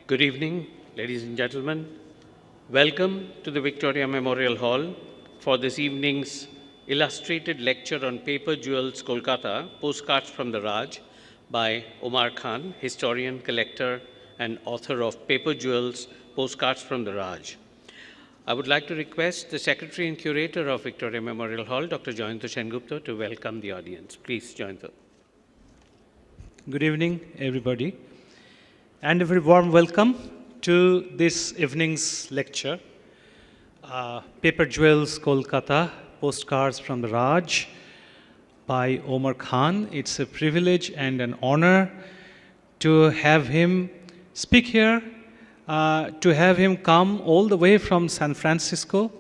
Good evening, ladies and gentlemen. Welcome to the Victoria Memorial Hall for this evening's illustrated lecture on Paper Jewels, Kolkata, Postcards from the Raj by Omar Khan, historian, collector, and author of Paper Jewels, Postcards from the Raj. I would like to request the Secretary and Curator of Victoria Memorial Hall, Dr. Jayanta Sengupta, to welcome the audience. Please, Jayanta. Good evening, everybody, and a very warm welcome to this evening's lecture, Paper Jewels, Kolkata, Postcards from the Raj by Omar Khan. It's a privilege and an honor to have him speak here, to have him come all the way from San Francisco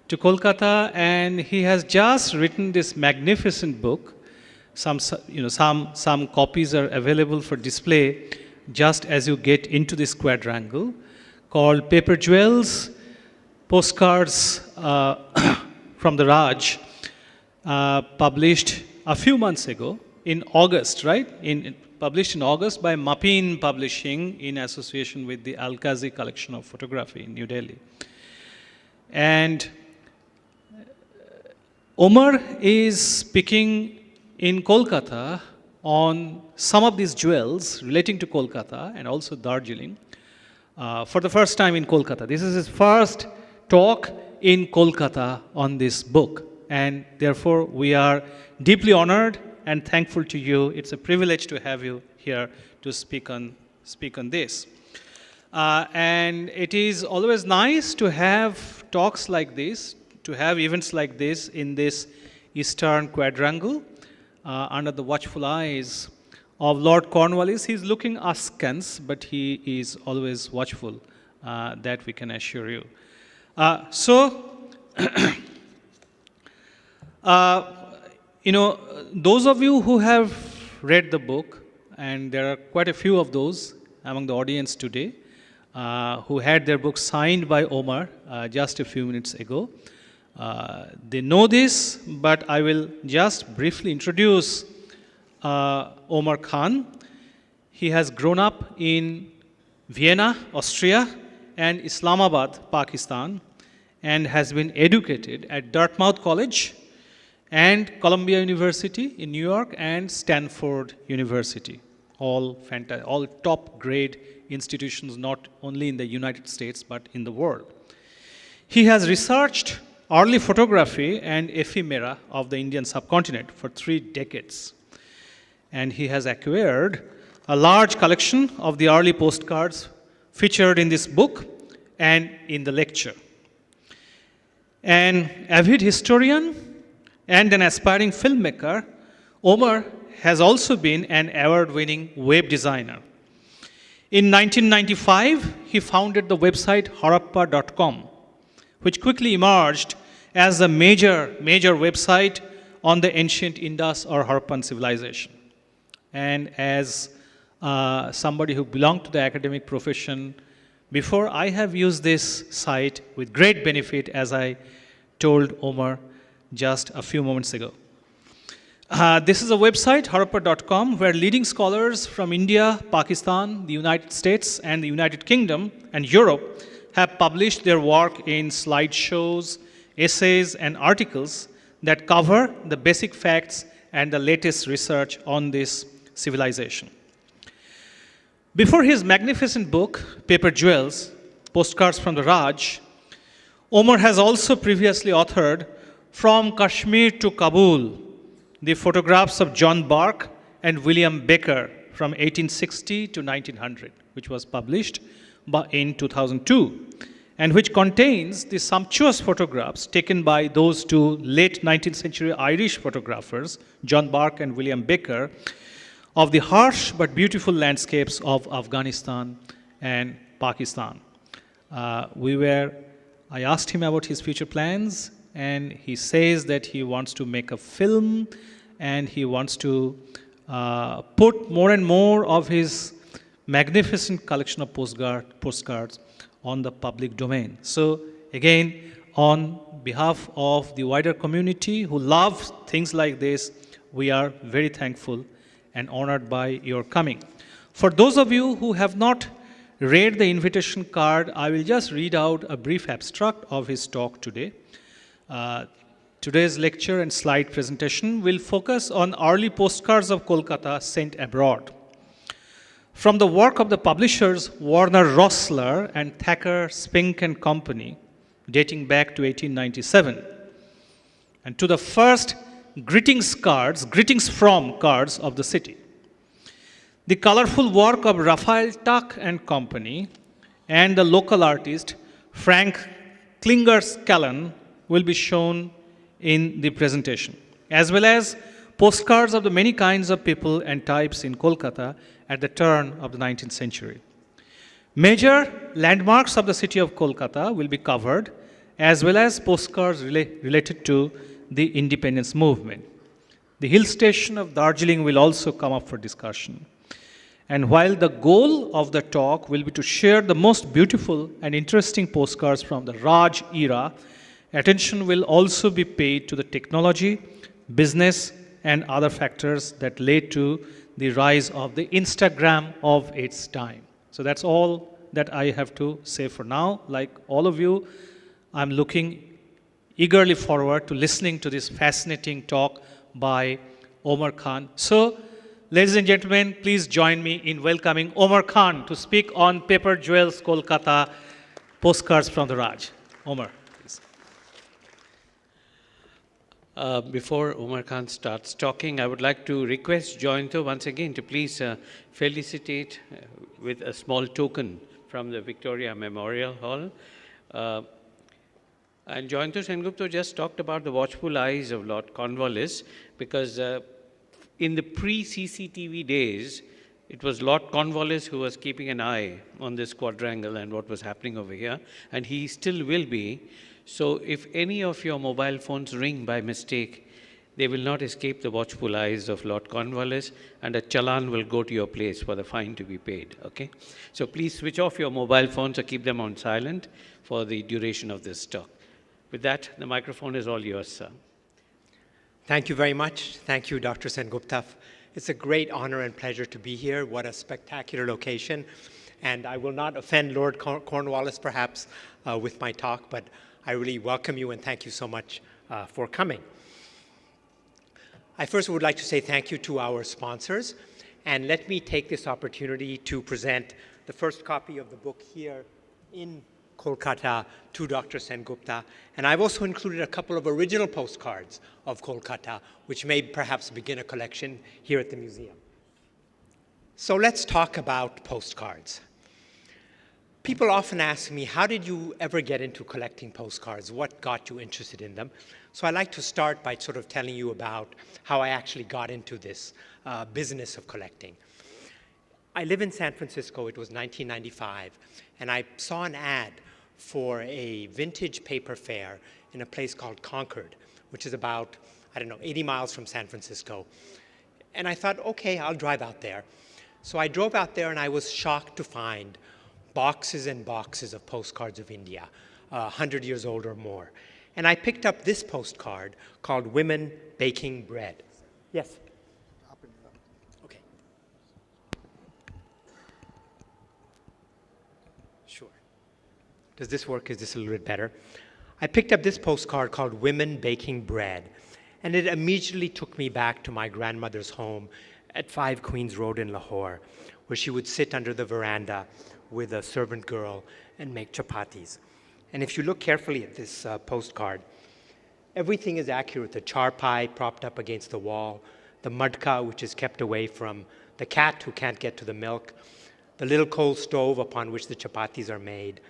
to Kolkata, and he has just written this magnificent book. Some copies are available for display just as you get into this quadrangle, called Paper Jewels, Postcards from the Raj, published a few months ago in August, right? Published in August by Mapin Publishing in association with the Al-Qazi Collection of Photography in New Delhi. And Omar is speaking in Kolkata on some of these jewels relating to Kolkata and also Darjeeling for the first time in Kolkata. This is his first talk in Kolkata on this book, and therefore we are deeply honored and thankful to you. It's a privilege to have you here to speak on this. And it is always nice to have talks like this, to have events like this in this Eastern Quadrangle, under the watchful eyes of Lord Cornwallis. He's looking askance, but he is always watchful, that we can assure you. Those of you who have read the book, and there are quite a few of those among the audience today, who had their book signed by Omar just a few minutes ago, they know this, but I will just briefly introduce Omar Khan. He has grown up in Vienna, Austria, and Islamabad, Pakistan, and has been educated at Dartmouth College and Columbia University in New York and Stanford University. All top grade institutions, not only in the United States, but in the world. He has researched early photography and ephemera of the Indian subcontinent for 3 decades. And he has acquired a large collection of the early postcards featured in this book and in the lecture. An avid historian and an aspiring filmmaker, Omar has also been an award-winning web designer. In 1995, he founded the website harappa.com, which quickly emerged as a major website on the ancient Indus or Harappan civilization. And as somebody who belonged to the academic profession before, I have used this site with great benefit, as I told Omar just a few moments ago. This is a website, harappa.com, where leading scholars from India, Pakistan, the United States, and the United Kingdom and Europe have published their work in slideshows, essays, and articles that cover the basic facts and the latest research on this civilization. Before his magnificent book, Paper Jewels, Postcards from the Raj, Omar has also previously authored From Kashmir to Kabul, the photographs of John Burke and William Baker from 1860 to 1900, which was published in 2002, and which contains the sumptuous photographs taken by those 2 late 19th century Irish photographers, John Burke and William Baker, of the harsh but beautiful landscapes of Afghanistan and Pakistan. I asked him about his future plans, and he says that he wants to make a film, and he wants to put more and more of his magnificent collection of postcards on the public domain. So again, on behalf of the wider community who love things like this, we are very thankful and honored by your coming. For those of you who have not read the invitation card, I will just read out a brief abstract of his talk today. Today's lecture and slide presentation will focus on early postcards of Kolkata sent abroad. From the work of the publishers Warner Rossler and Thacker Spink and Company, dating back to 1897, and to the first greetings from cards of the city. The colorful work of Raphael Tuck and Company and the local artist Frank Klinger-Scallan will be shown in the presentation, as well as postcards of the many kinds of people and types in Kolkata at the turn of the 19th century. Major landmarks of the city of Kolkata will be covered, as well as postcards related to the independence movement. The hill station of Darjeeling will also come up for discussion. And while the goal of the talk will be to share the most beautiful and interesting postcards from the Raj era, attention will also be paid to the technology, business, and other factors that led to the rise of the Instagram of its time. So that's all that I have to say for now. Like all of you, I'm looking eagerly forward to listening to this fascinating talk by Omar Khan. So, ladies and gentlemen, please join me in welcoming Omar Khan to speak on Paper Jewels Kolkata Postcards from the Raj. Omar, please. Before Omar Khan starts talking, I would like to request Joyinto once again to please felicitate with a small token from the Victoria Memorial Hall. And Joyinto Sengupta just talked about the watchful eyes of Lord Cornwallis, because in the pre-CCTV days, it was Lord Cornwallis who was keeping an eye on this quadrangle and what was happening over here, and he still will be. So if any of your mobile phones ring by mistake, they will not escape the watchful eyes of Lord Cornwallis, and a challan will go to your place for the fine to be paid, okay? So please switch off your mobile phones or keep them on silent for the duration of this talk. With that, the microphone is all yours, sir. Thank you very much. Thank you, Dr. Sengupta. It's a great honor and pleasure to be here. What a spectacular location. And I will not offend Lord Cornwallis, perhaps, with my talk, but I really welcome you and thank you so much for coming. I first would like to say thank you to our sponsors, and let me take this opportunity to present the first copy of the book here in Kolkata to Dr. Sengupta. And I've also included a couple of original postcards of Kolkata, which may perhaps begin a collection here at the museum. So let's talk about postcards. People often ask me, how did you ever get into collecting postcards? What got you interested in them? So I'd like to start by sort of telling you about how I actually got into this business of collecting. I live in San Francisco. It was 1995, and I saw an ad for a vintage paper fair in a place called Concord, which is about, 80 miles from San Francisco. And I thought, okay, I'll drive out there. So I drove out there, and I was shocked to find boxes and boxes of postcards of India, 100 years old or more. And I picked up this postcard called Women Baking Bread. Yes? Okay. Sure. Does this work? Is this a little bit better? I picked up this postcard called Women Baking Bread, and it immediately took me back to my grandmother's home at 5 Queens Road in Lahore, where she would sit under the veranda with a servant girl and make chapatis. And if you look carefully at this postcard, everything is accurate. The charpai propped up against the wall, the mudka, which is kept away from the cat who can't get to the milk, the little coal stove upon which the chapatis are made.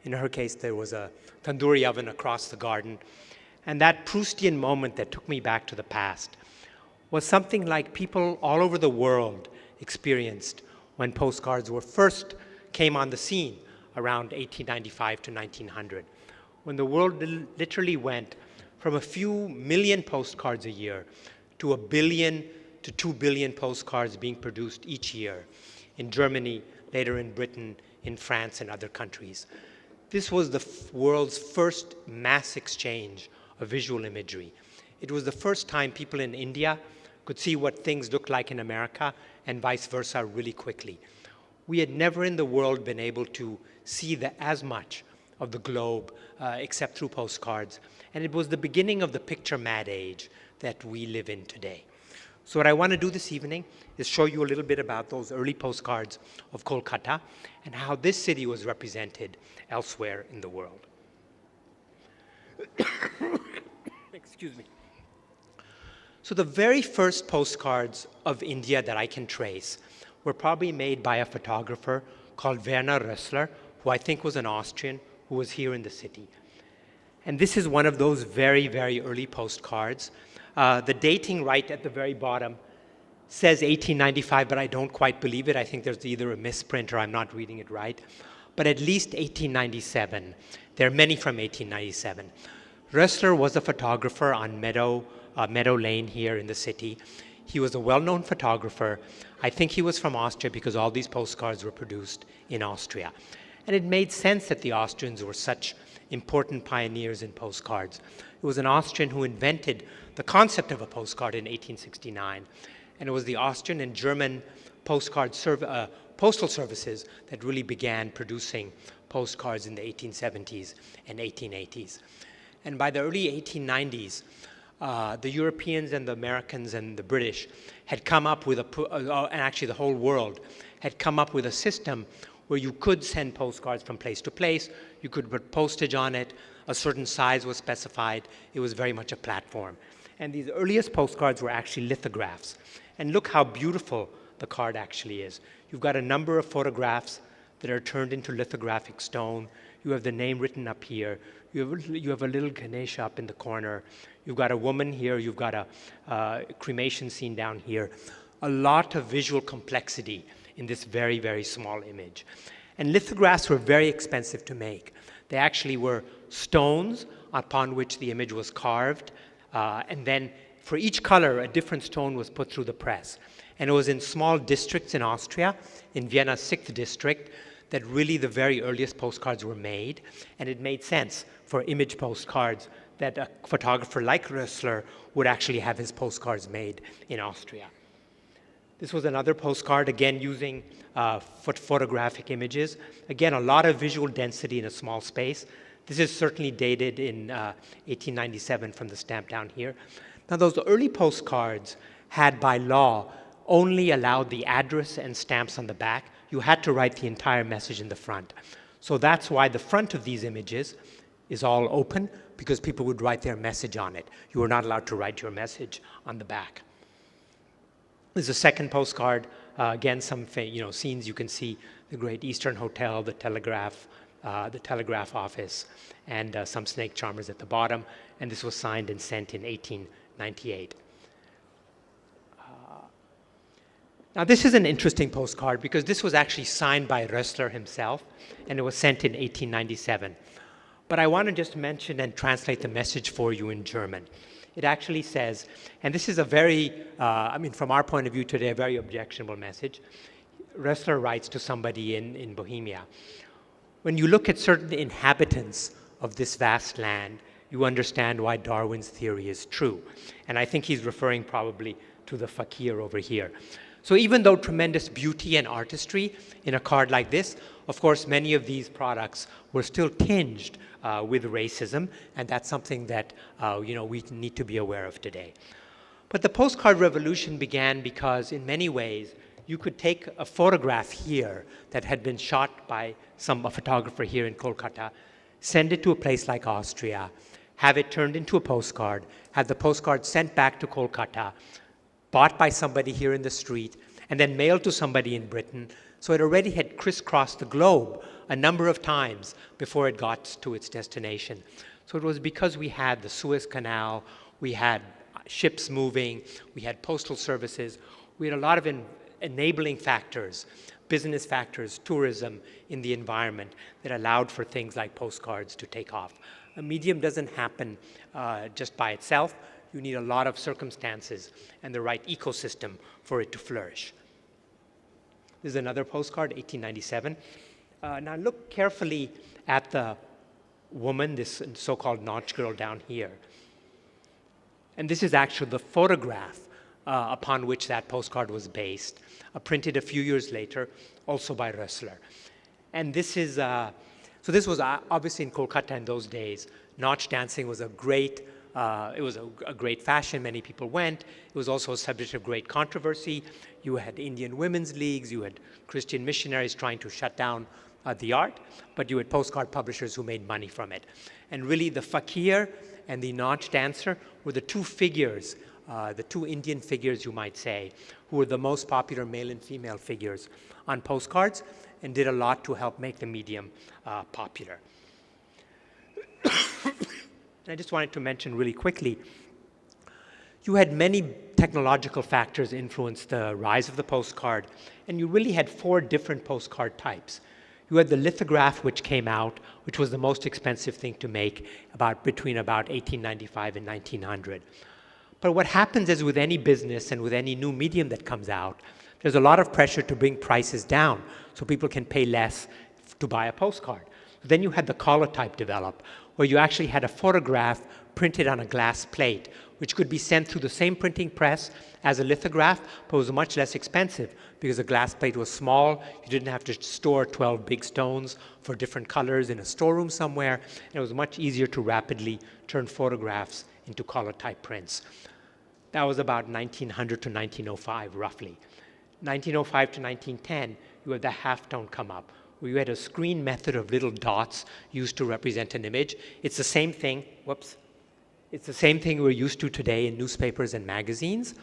In her case, there was a tandoori oven across the garden. And that Proustian moment that took me back to the past was something like people all over the world experienced when postcards were first came on the scene around 1895 to 1900, when the world literally went from a few million postcards a year to 1 billion to 2 billion postcards being produced each year in Germany, later in Britain, in France, and other countries. This was the world's first mass exchange of visual imagery. It was the first time people in India could see what things looked like in America and vice versa really quickly. we had never in the world been able to see as much of the globe except through postcards. And it was the beginning of the picture mad age that we live in today. So what I want to do this evening is show you a little bit about those early postcards of Kolkata and how this city was represented elsewhere in the world. Excuse me. So the very first postcards of India that I can trace were probably made by a photographer called Werner Rössler, who I think was an Austrian who was here in the city. And this is one of those very, very early postcards. The dating right at the very bottom says 1895, but I don't quite believe it. I think there's either a misprint or I'm not reading it right. But at least 1897. There are many from 1897. Rössler was a photographer on Meadow Lane here in the city. He was a well-known photographer. I think he was from Austria because all these postcards were produced in Austria. And it made sense that the Austrians were such important pioneers in postcards. It was an Austrian who invented the concept of a postcard in 1869. And it was the Austrian and German postal services that really began producing postcards in the 1870s and 1880s. And by the early 1890s, the Europeans and the Americans and the British had come up with and actually the whole world had come up with a system where you could send postcards from place to place. You could put postage on it. A certain size was specified. It was very much a platform. And these earliest postcards were actually lithographs. And look how beautiful the card actually is. You've got a number of photographs that are turned into lithographic stone. You have the name written up here. You have a little Ganesha up in the corner. You've got a woman here. You've got a cremation scene down here. A lot of visual complexity in this very, very small image. And lithographs were very expensive to make. They actually were stones upon which the image was carved. And then for each color, a different stone was put through the press. And it was in small districts in Austria, in Vienna's 6th district, that really the very earliest postcards were made. And it made sense for image postcards that a photographer like Rössler would actually have his postcards made in Austria. This was another postcard, again using photographic images. Again, a lot of visual density in a small space. This is certainly dated in 1897 from the stamp down here. Now, those early postcards had, by law, only allowed the address and stamps on the back. You had to write the entire message in the front. So that's why the front of these images is all open, because people would write their message on it. You were not allowed to write your message on the back. There's a second postcard. Again, some scenes you can see: the Great Eastern Hotel, the telegraph office, and some snake charmers at the bottom. And this was signed and sent in 1898. Now, this is an interesting postcard because this was actually signed by Rössler himself, and it was sent in 1897. But I want to just mention and translate the message for you in German. It actually says, and this is a very, from our point of view today, a very objectionable message. Rössler writes to somebody in Bohemia: when you look at certain inhabitants of this vast land, you understand why Darwin's theory is true. And I think he's referring probably to the fakir over here. So even though tremendous beauty and artistry in a card like this, of course, many of these products were still tinged with racism, and that's something that we need to be aware of today. But the postcard revolution began because, in many ways, you could take a photograph here that had been shot by a photographer here in Kolkata, send it to a place like Austria, have it turned into a postcard, have the postcard sent back to Kolkata, bought by somebody here in the street, and then mailed to somebody in Britain. So it already had crisscrossed the globe a number of times before it got to its destination. So it was because we had the Suez Canal, we had ships moving, we had postal services, we had a lot of enabling factors, business factors, tourism in the environment that allowed for things like postcards to take off. A medium doesn't happen just by itself. You need a lot of circumstances and the right ecosystem for it to flourish. This is another postcard, 1897. Now look carefully at the woman, this so-called nautch girl down here. And this is actually the photograph upon which that postcard was based, printed a few years later, also by Rössler. And this is, so this was obviously in Kolkata in those days. Nautch dancing was a great, it was a great fashion. Many people went. It was also a subject of great controversy. You had Indian women's leagues. You had Christian missionaries trying to shut down the art, but you had postcard publishers who made money from it. And really the fakir and the Nautch dancer were the two figures, the two Indian figures, you might say, who were the most popular male and female figures on postcards and did a lot to help make the medium popular. And I just wanted to mention really quickly, you had many technological factors influence the rise of the postcard, and you really had 4 different postcard types. You had the lithograph, which came out, which was the most expensive thing to make between about 1895 and 1900. But what happens is with any business and with any new medium that comes out, there's a lot of pressure to bring prices down so people can pay less to buy a postcard. Then you had the collotype develop, where you actually had a photograph printed on a glass plate, which could be sent through the same printing press as a lithograph, but was much less expensive because the glass plate was small. You didn't have to store 12 big stones for different colors in a storeroom somewhere. And it was much easier to rapidly turn photographs into collotype prints. That was about 1900 to 1905, roughly. 1905 to 1910, you had the halftone come up, where you had a screen method of little dots used to represent an image. It's the same thing, it's the same thing we're used to today in newspapers and magazines,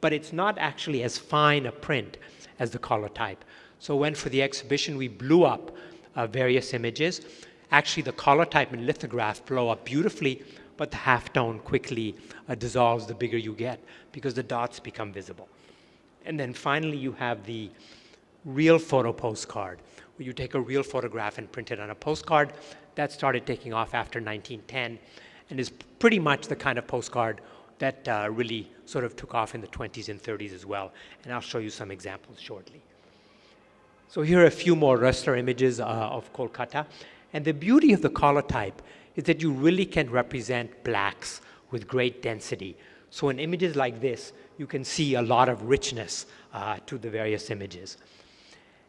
but it's not actually as fine a print as the collotype. So when for the exhibition we blew up various images, actually the collotype and lithograph blow up beautifully, but the halftone quickly dissolves the bigger you get because the dots become visible. And then finally you have the real photo postcard, where you take a real photograph and print it on a postcard. That started taking off after 1910 and is pretty much the kind of postcard that really sort of took off in the 20s and 30s as well. And I'll show you some examples shortly. So here are a few more Rössler images of Kolkata. And the beauty of the collotype is that you really can represent blacks with great density. So in images like this, you can see a lot of richness to the various images.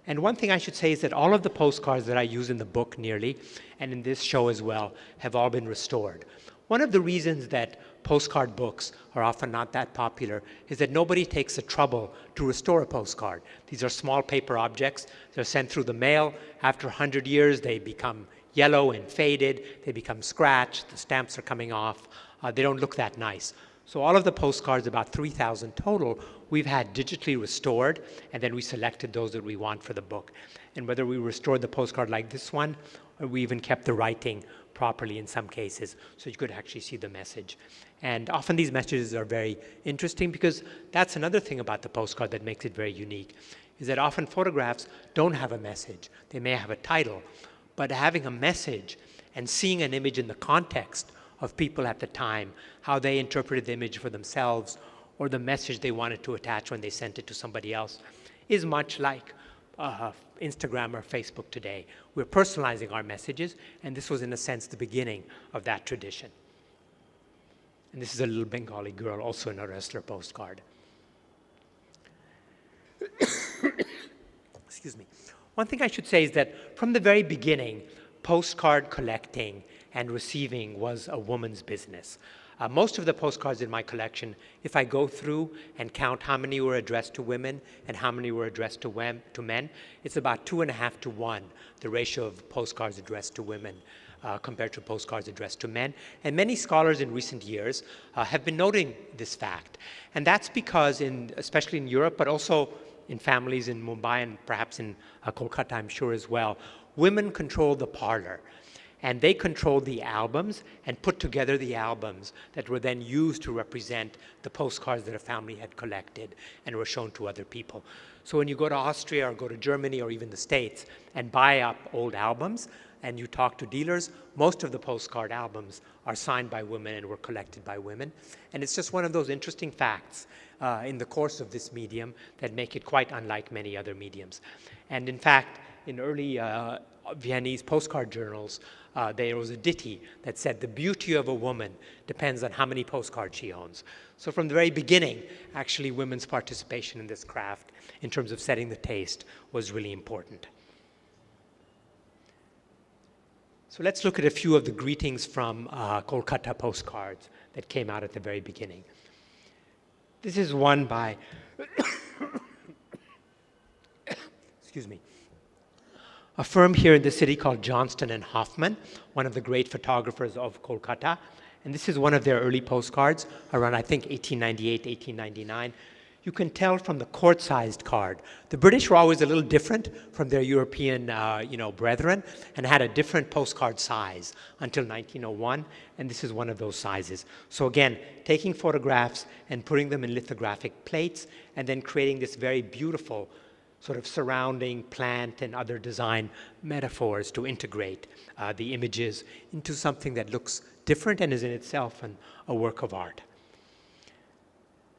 And one thing I should say is that all of the postcards that I use in the book nearly, and in this show as well, have all been restored. One of the reasons that postcard books are often not that popular is that nobody takes the trouble to restore a postcard. These are small paper objects. They're sent through the mail. After 100 years, they become yellow and faded. They become scratched. The stamps are coming off. They don't look that nice. So all of the postcards, about 3,000 total, we've had digitally restored, and then we selected those that we want for the book. And whether we restored the postcard like this one, or we even kept the writing properly in some cases, so you could actually see the message. And often these messages are very interesting because that's another thing about the postcard that makes it very unique, is that often photographs don't have a message. They may have a title, but having a message and seeing an image in the context of people at the time, how they interpreted the image for themselves, or the message they wanted to attach when they sent it to somebody else, is much like Instagram or Facebook today. We're personalizing our messages, and this was, in a sense, the beginning of that tradition. And this is a little Bengali girl, also in a Rössler postcard. Excuse me. One thing I should say is that from the very beginning, postcard collecting and receiving was a woman's business. Most of the postcards in my collection, if I go through and count how many were addressed to women and how many were addressed to men, it's about 2.5 to 1, the ratio of postcards addressed to women compared to postcards addressed to men. And many scholars in recent years have been noting this fact. And that's because, especially in Europe, but also in families in Mumbai and perhaps in Kolkata, I'm sure as well, women control the parlor. And they controlled the albums and put together the albums that were then used to represent the postcards that a family had collected and were shown to other people. So when you go to Austria or go to Germany or even the States and buy up old albums and you talk to dealers, most of the postcard albums are signed by women and were collected by women. And it's just one of those interesting facts in the course of this medium that make it quite unlike many other mediums. And in fact, in early Viennese postcard journals, there was a ditty that said, "The beauty of a woman depends on how many postcards she owns." So from the very beginning, actually, women's participation in this craft, in terms of setting the taste, was really important. So let's look at a few of the greetings from Kolkata Postcards that came out at the very beginning. This is one by, excuse me, a firm here in the city called Johnston and Hoffman, one of the great photographers of Kolkata. And this is one of their early postcards around, I think, 1898, 1899. You can tell from the quart-sized card. The British were always a little different from their European brethren and had a different postcard size until 1901, and this is one of those sizes. So again, taking photographs and putting them in lithographic plates and then creating this very beautiful sort of surrounding plant and other design metaphors to integrate the images into something that looks different and is in itself a work of art.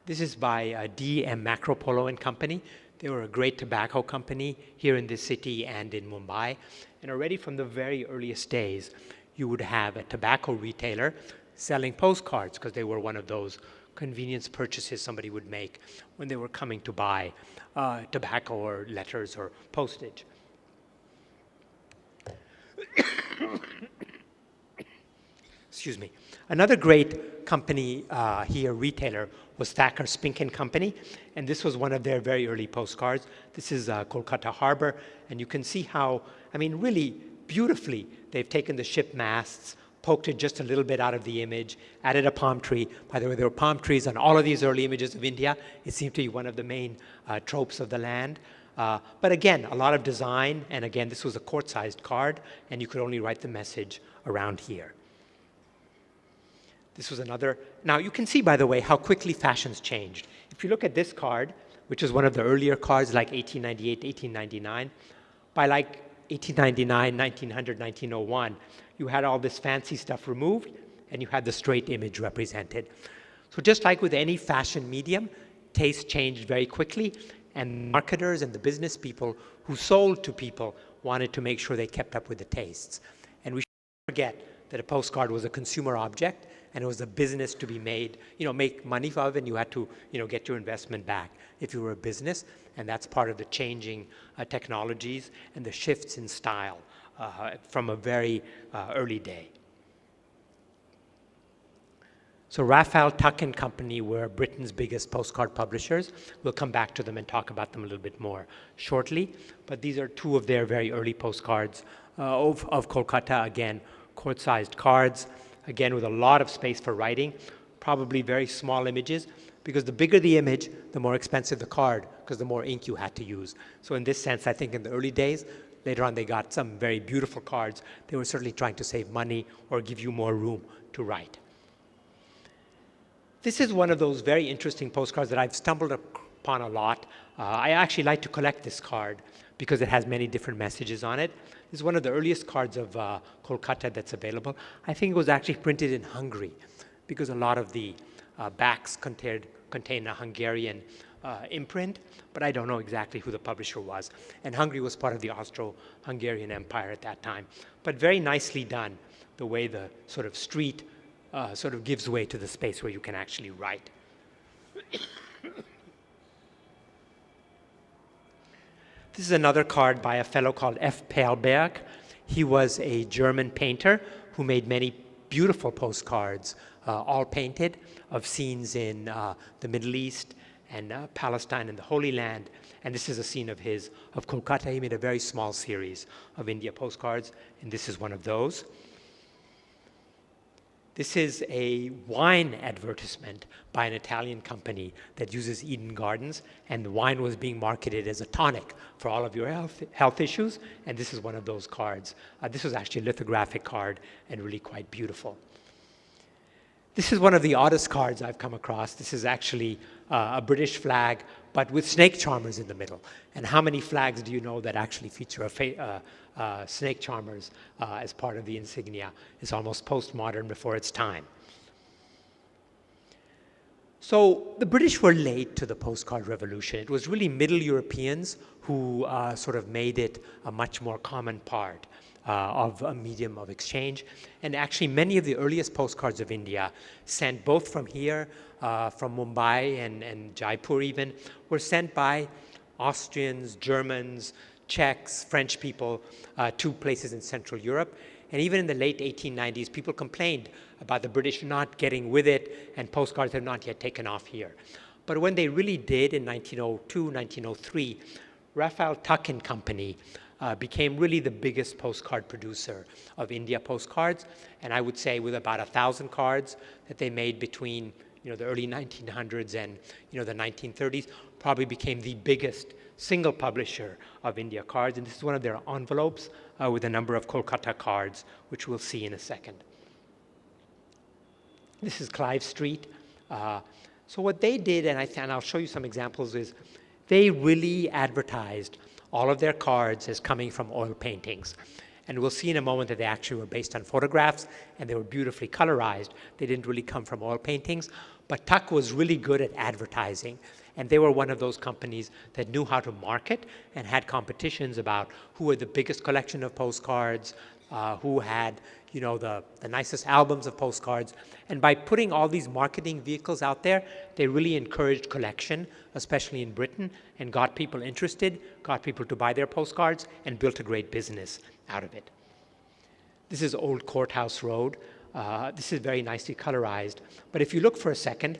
This is by D.M. Macropolo and Company. They were a great tobacco company here in this city and in Mumbai. And already from the very earliest days, you would have a tobacco retailer selling postcards because they were one of those convenience purchases somebody would make when they were coming to buy tobacco or letters or postage. Excuse me. Another great company here, retailer, was Thacker Spink and Company, and this was one of their very early postcards. This is Kolkata Harbor, and you can see how, I mean, really beautifully, they've taken the ship masts, poked it just a little bit out of the image, added a palm tree. By the way, there were palm trees on all of these early images of India. It seemed to be one of the main tropes of the land. But again, a lot of design, and again, this was a quart-sized card, and you could only write the message around here. This was another. Now, you can see, by the way, how quickly fashions changed. If you look at this card, which is one of the earlier cards, like 1898, 1899, by like 1899, 1900, 1901, you had all this fancy stuff removed, and you had the straight image represented. So just like with any fashion medium, taste changed very quickly, and marketers and the business people who sold to people wanted to make sure they kept up with the tastes. And we shouldn't forget that a postcard was a consumer object, and it was a business to be made, make money of, and you had to, get your investment back if you were a business. And that's part of the changing technologies and the shifts in style from a very early day. So Raphael Tuck and Company were Britain's biggest postcard publishers. We'll come back to them and talk about them a little bit more shortly. But these are two of their very early postcards of Kolkata. Again, quart-sized cards, again with a lot of space for writing, probably very small images, because the bigger the image, the more expensive the card, because the more ink you had to use. So in this sense, I think in the early days, later on they got some very beautiful cards. They were certainly trying to save money or give you more room to write. This is one of those very interesting postcards that I've stumbled upon a lot. I actually like to collect this card because it has many different messages on it. This is one of the earliest cards of Kolkata that's available. I think it was actually printed in Hungary because a lot of the backs contain a Hungarian imprint, but I don't know exactly who the publisher was. And Hungary was part of the Austro-Hungarian Empire at that time. But very nicely done, the way the sort of street sort of gives way to the space where you can actually write. This is another card by a fellow called F. Perlberg. He was a German painter who made many beautiful postcards, all painted, of scenes in the Middle East and Palestine and the Holy Land. And this is a scene of his, of Kolkata. He made a very small series of India postcards, and this is one of those. This is a wine advertisement by an Italian company that uses Eden Gardens, and the wine was being marketed as a tonic for all of your health issues, and this is one of those cards. This was actually a lithographic card and really quite beautiful. This is one of the oddest cards I've come across. This is actually a British flag, but with snake charmers in the middle. And how many flags do you know that actually feature snake charmers as part of the insignia? It's almost postmodern, before its time. So the British were late to the postcard revolution. It was really Middle Europeans who sort of made it a much more common part of a medium of exchange. And actually, many of the earliest postcards of India, sent both from here, from Mumbai and Jaipur even, were sent by Austrians, Germans, Czechs, French people to places in Central Europe. And even in the late 1890s, people complained about the British not getting with it, and postcards had not yet taken off here. But when they really did in 1902, 1903, Raphael Tuck and Company became really the biggest postcard producer of India postcards. And I would say with about 1,000 cards that they made between the early 1900s and the 1930s, probably became the biggest single publisher of India cards. And this is one of their envelopes with a number of Kolkata cards, which we'll see in a second. This is Clive Street. So what they did, and I'll show you some examples, is they really advertised all of their cards as coming from oil paintings. And we'll see in a moment that they actually were based on photographs, and they were beautifully colorized. They didn't really come from oil paintings. But Tuck was really good at advertising. And they were one of those companies that knew how to market and had competitions about who had the biggest collection of postcards, who had the nicest albums of postcards. And by putting all these marketing vehicles out there, they really encouraged collection, especially in Britain, and got people interested, got people to buy their postcards, and built a great business out of it. This is Old Courthouse Road. This is very nicely colorized. But if you look for a second,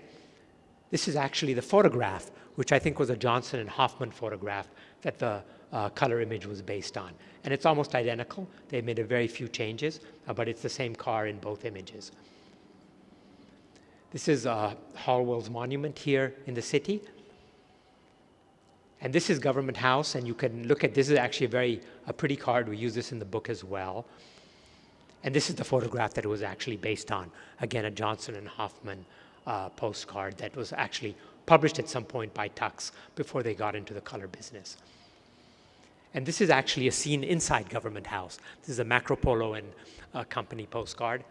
this is actually the photograph, which I think was a Johnson and Hoffman photograph that the color image was based on. And it's almost identical. They made a very few changes, but it's the same car in both images. This is Hallwell's monument here in the city. And this is Government House, and you can look at, this is actually a pretty card. We use this in the book as well. And this is the photograph that it was actually based on. Again, a Johnson and Hoffman postcard that was actually published at some point by Tux before they got into the color business. And this is actually a scene inside Government House. This is a Macropolo and Company postcard.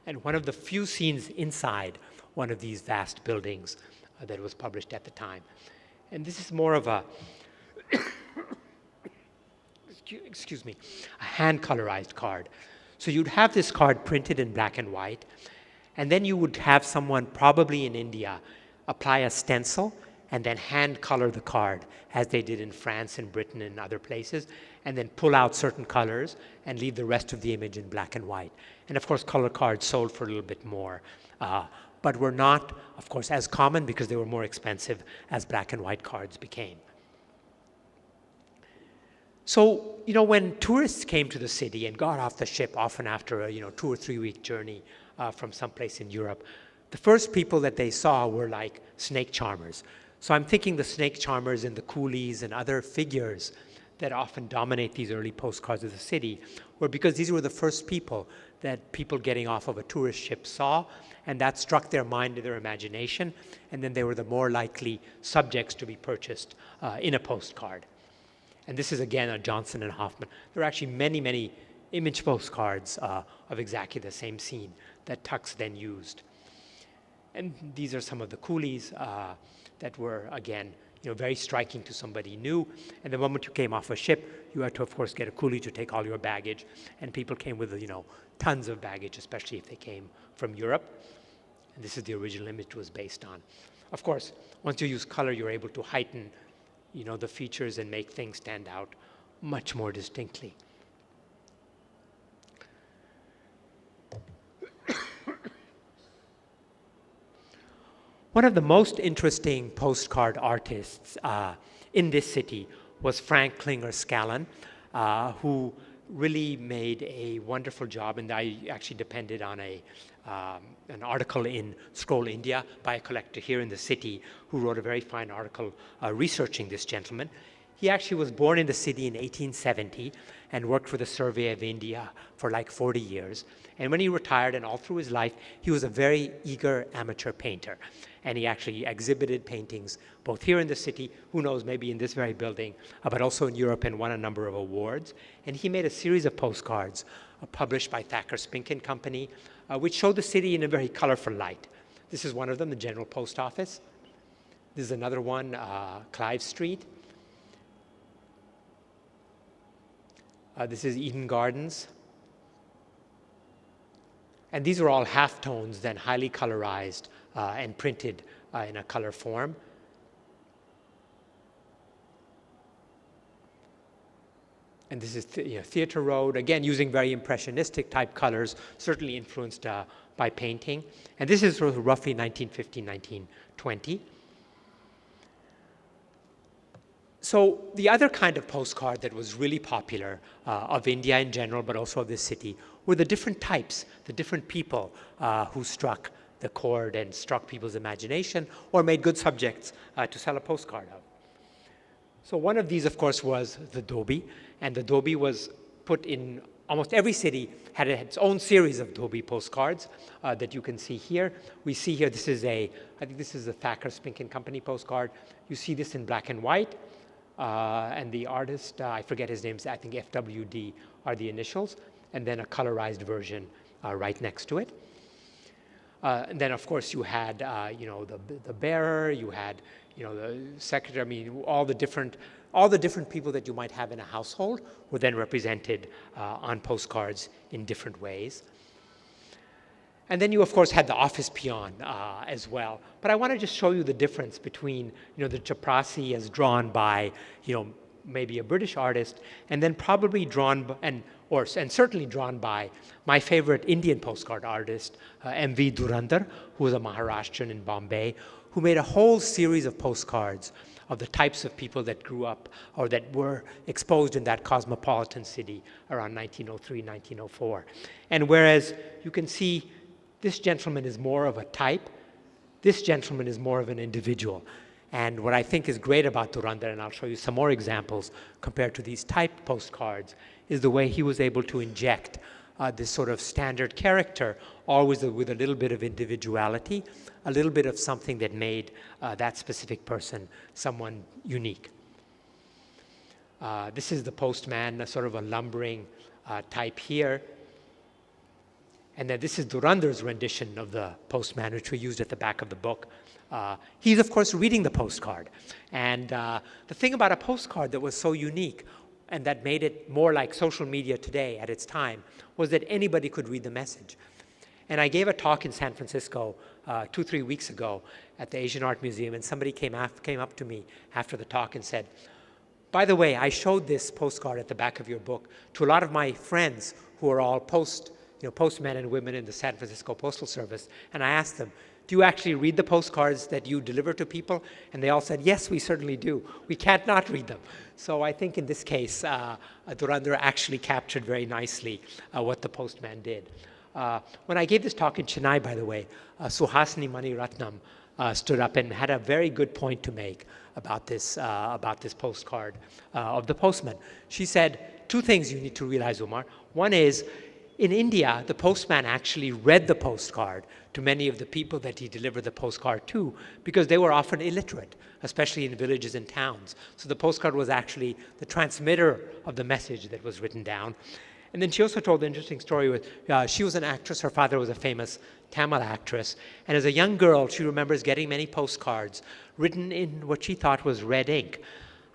And one of the few scenes inside one of these vast buildings that was published at the time. And this is more of a, excuse me, a hand-colorized card. So you'd have this card printed in black and white, and then you would have someone, probably in India, apply a stencil and then hand color the card, as they did in France and Britain and other places, and then pull out certain colors and leave the rest of the image in black and white. And of course, color cards sold for a little bit more, but were not, of course, as common because they were more expensive as black and white cards became. So, when tourists came to the city and got off the ship, often after a 2 or 3 week journey from someplace in Europe, the first people that they saw were like snake charmers. So I'm thinking the snake charmers and the coolies and other figures that often dominate these early postcards of the city were because these were the first people that people getting off of a tourist ship saw, and that struck their mind and their imagination, and then they were the more likely subjects to be purchased in a postcard. And this is, again, a Johnson and Hoffman. There are actually many, many image postcards of exactly the same scene that Tux then used. And these are some of the coolies that were, again, very striking to somebody new. And the moment you came off a ship, you had to, of course, get a coolie to take all your baggage. And people came with, tons of baggage, especially if they came from Europe. And this is the original image it was based on. Of course, once you use color, you're able to heighten, the features and make things stand out much more distinctly. One of the most interesting postcard artists in this city was Frank Klinger Scallon, who really made a wonderful job. And I actually depended on an article in Scroll India by a collector here in the city who wrote a very fine article researching this gentleman. He actually was born in the city in 1870 and worked for the Survey of India for like 40 years. And when he retired and all through his life, he was a very eager amateur painter. And he actually exhibited paintings both here in the city, who knows, maybe in this very building, but also in Europe, and won a number of awards. And he made a series of postcards published by Thacker Spink and Company, which showed the city in a very colorful light. This is one of them, the General Post Office. This is another one, Clive Street. This is Eden Gardens. And these are all halftones, then highly colorized and printed in a color form. And this is Theatre Road, again using very impressionistic type colors, certainly influenced by painting. And this is roughly 1950, 1920. So the other kind of postcard that was really popular of India in general, but also of this city, were the different types, the different people who struck the chord and struck people's imagination or made good subjects to sell a postcard of. So one of these, of course, was the Dhobi, and the Dhobi was put in almost every city, had its own series of Dhobi postcards that you can see here. We see here, I think this is a Thacker Spink and Company postcard. You see this in black and white, and the artist, I forget his name, I think FWD are the initials, and then a colorized version right next to it. And then, of course, you had, the bearer, you had, the secretary, I mean, all the different people that you might have in a household were then represented on postcards in different ways. And then you, of course, had the office peon as well. But I want to just show you the difference between, the chaprasi as drawn by, maybe a British artist, and then probably drawn, and certainly drawn by my favorite Indian postcard artist, M.V. Dhurandhar, who was a Maharashtrian in Bombay, who made a whole series of postcards of the types of people that grew up or that were exposed in that cosmopolitan city around 1903, 1904. And whereas you can see this gentleman is more of a type, this gentleman is more of an individual. And what I think is great about Dhurandhar, and I'll show you some more examples compared to these type postcards, is the way he was able to inject this sort of standard character, always with a little bit of individuality, a little bit of something that made that specific person someone unique. This is the postman, a sort of a lumbering type here. And then this is Dhurandhar's rendition of the postman, which we used at the back of the book. He's, of course, reading the postcard. And the thing about a postcard that was so unique and that made it more like social media today at its time was that anybody could read the message. And I gave a talk in San Francisco 2-3 weeks ago at the Asian Art Museum, and somebody came up to me after the talk and said, by the way, I showed this postcard at the back of your book to a lot of my friends who are all postmen and women in the San Francisco Postal Service, and I asked them, do you actually read the postcards that you deliver to people? And they all said, yes, we certainly do. We can't not read them. So I think in this case, Dhurandhar actually captured very nicely what the postman did. When I gave this talk in Chennai, by the way, Suhasini Maniratnam stood up and had a very good point to make about this postcard of the postman. She said, two things you need to realize, Umar. One is, in India, the postman actually read the postcard to many of the people that he delivered the postcard to because they were often illiterate, especially in villages and towns. So the postcard was actually the transmitter of the message that was written down. And then she also told an interesting story with, she was an actress, her father was a famous Tamil actress, and as a young girl, she remembers getting many postcards written in what she thought was red ink,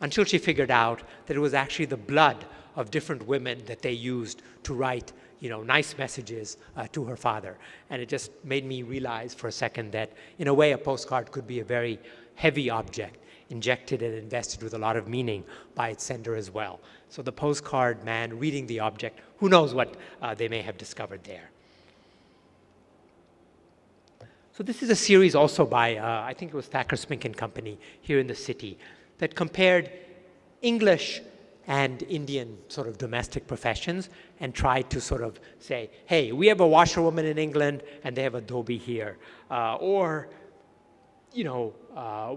until she figured out that it was actually the blood of different women that they used to write nice messages to her father. And it just made me realize for a second that, in a way, a postcard could be a very heavy object, injected and invested with a lot of meaning by its sender as well. So the postcard man reading the object, who knows what they may have discovered there. So this is a series also by, I think it was Thacker Spink and Company here in the city, that compared English and Indian sort of domestic professions and tried to sort of say, hey, we have a washerwoman in England and they have a dhobi here.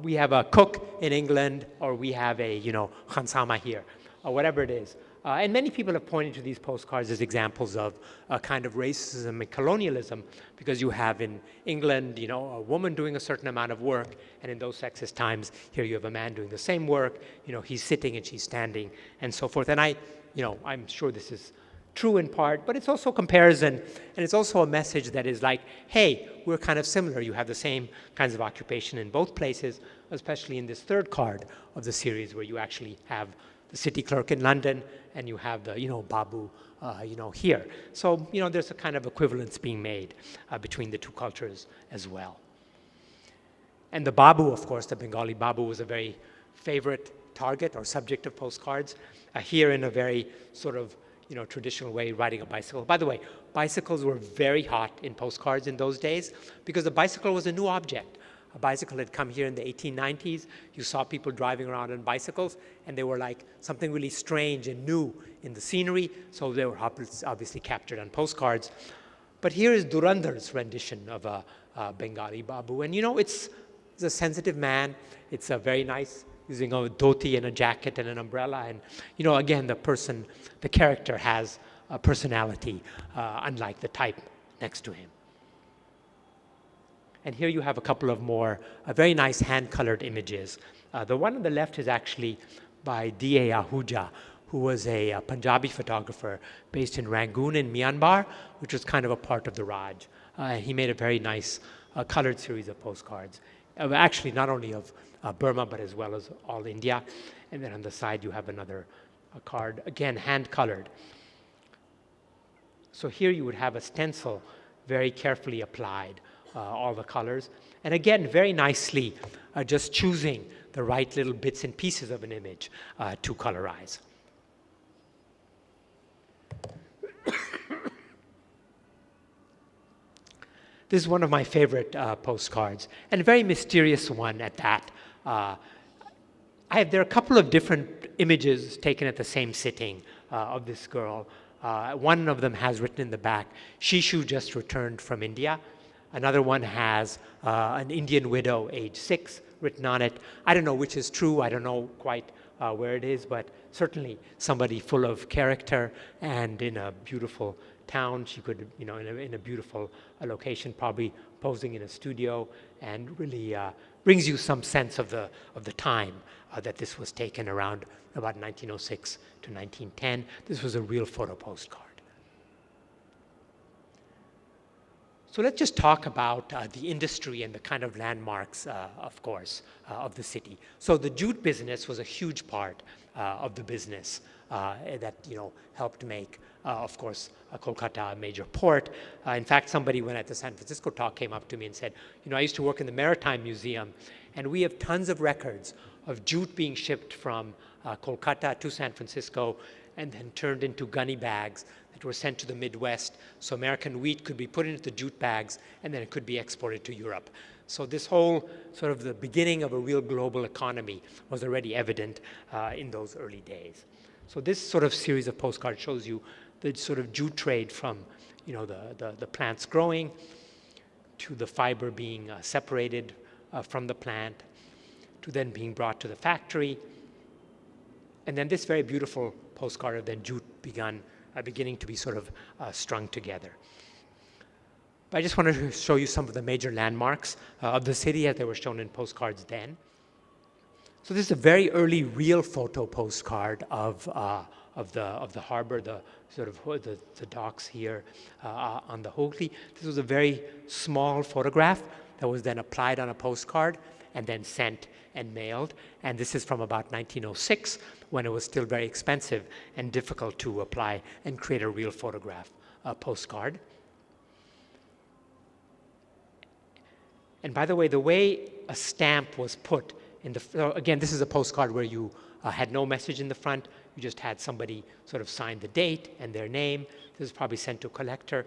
We have a cook in England or we have a, khansama here, or whatever it is. And many people have pointed to these postcards as examples of a kind of racism and colonialism, because you have in England, a woman doing a certain amount of work, and in those sexist times, here you have a man doing the same work. He's sitting and she's standing, and so forth. And I'm sure this is true in part, but it's also comparison, and it's also a message that is like, hey, we're kind of similar. You have the same kinds of occupation in both places, especially in this third card of the series, where you actually have the city clerk in London, and you have the, Babu, here. So, there's a kind of equivalence being made between the two cultures as well. And the Babu, of course, the Bengali Babu, was a very favorite target or subject of postcards, here in a very sort of traditional way, riding a bicycle. By the way, bicycles were very hot in postcards in those days because the bicycle was a new object. A bicycle had come here in the 1890s. You saw people driving around on bicycles, and they were like something really strange and new in the scenery, so they were obviously captured on postcards. But here is Durandar's rendition of a Bengali Babu. And it's a sensitive man. It's a very nice, using a dhoti and a jacket and an umbrella. And, again, the character has a personality, unlike the type next to him. And here you have a couple of more very nice hand-colored images. The one on the left is actually by D.A. Ahuja, who was a Punjabi photographer based in Rangoon in Myanmar, which was kind of a part of the Raj. He made a very nice colored series of postcards, actually not only of Burma, but as well as all India. And then on the side, you have another card, again, hand-colored. So here you would have a stencil very carefully applied, all the colors. And again, very nicely, just choosing the right little bits and pieces of an image to colorize. This is one of my favorite postcards, and a very mysterious one at that. There are a couple of different images taken at the same sitting of this girl. One of them has written in the back, "Shishu just returned from India." Another one has an Indian widow, age 6, written on it. I don't know which is true. I don't know quite where it is, but certainly somebody full of character and in a beautiful town. She could, in a beautiful location, probably posing in a studio, and really brings you some sense of the time that this was taken, around about 1906 to 1910. This was a real photo postcard. So let's just talk about the industry and the kind of landmarks, of course, of the city. So the jute business was a huge part of the business that helped make, of course, Kolkata a major port. In fact, somebody, when at the San Francisco talk, came up to me and said, I used to work in the Maritime Museum, and we have tons of records of jute being shipped from Kolkata to San Francisco and then turned into gunny bags that were sent to the Midwest, so American wheat could be put into the jute bags and then it could be exported to Europe. So this whole sort of the beginning of a real global economy was already evident in those early days. So this sort of series of postcards shows you the sort of jute trade from the plants growing to the fiber being separated from the plant to then being brought to the factory. And then this very beautiful postcard of then jute beginning to be sort of strung together. But I just wanted to show you some of the major landmarks of the city as they were shown in postcards then. So this is a very early real photo postcard of the harbor, the sort of the docks here on the Hooghly. This was a very small photograph that was then applied on a postcard and then sent and mailed. And this is from about 1906, when it was still very expensive and difficult to apply and create a real photograph postcard. And by the way a stamp was put in again, this is a postcard where you had no message in the front. You just had somebody sort of sign the date and their name. This is probably sent to a collector.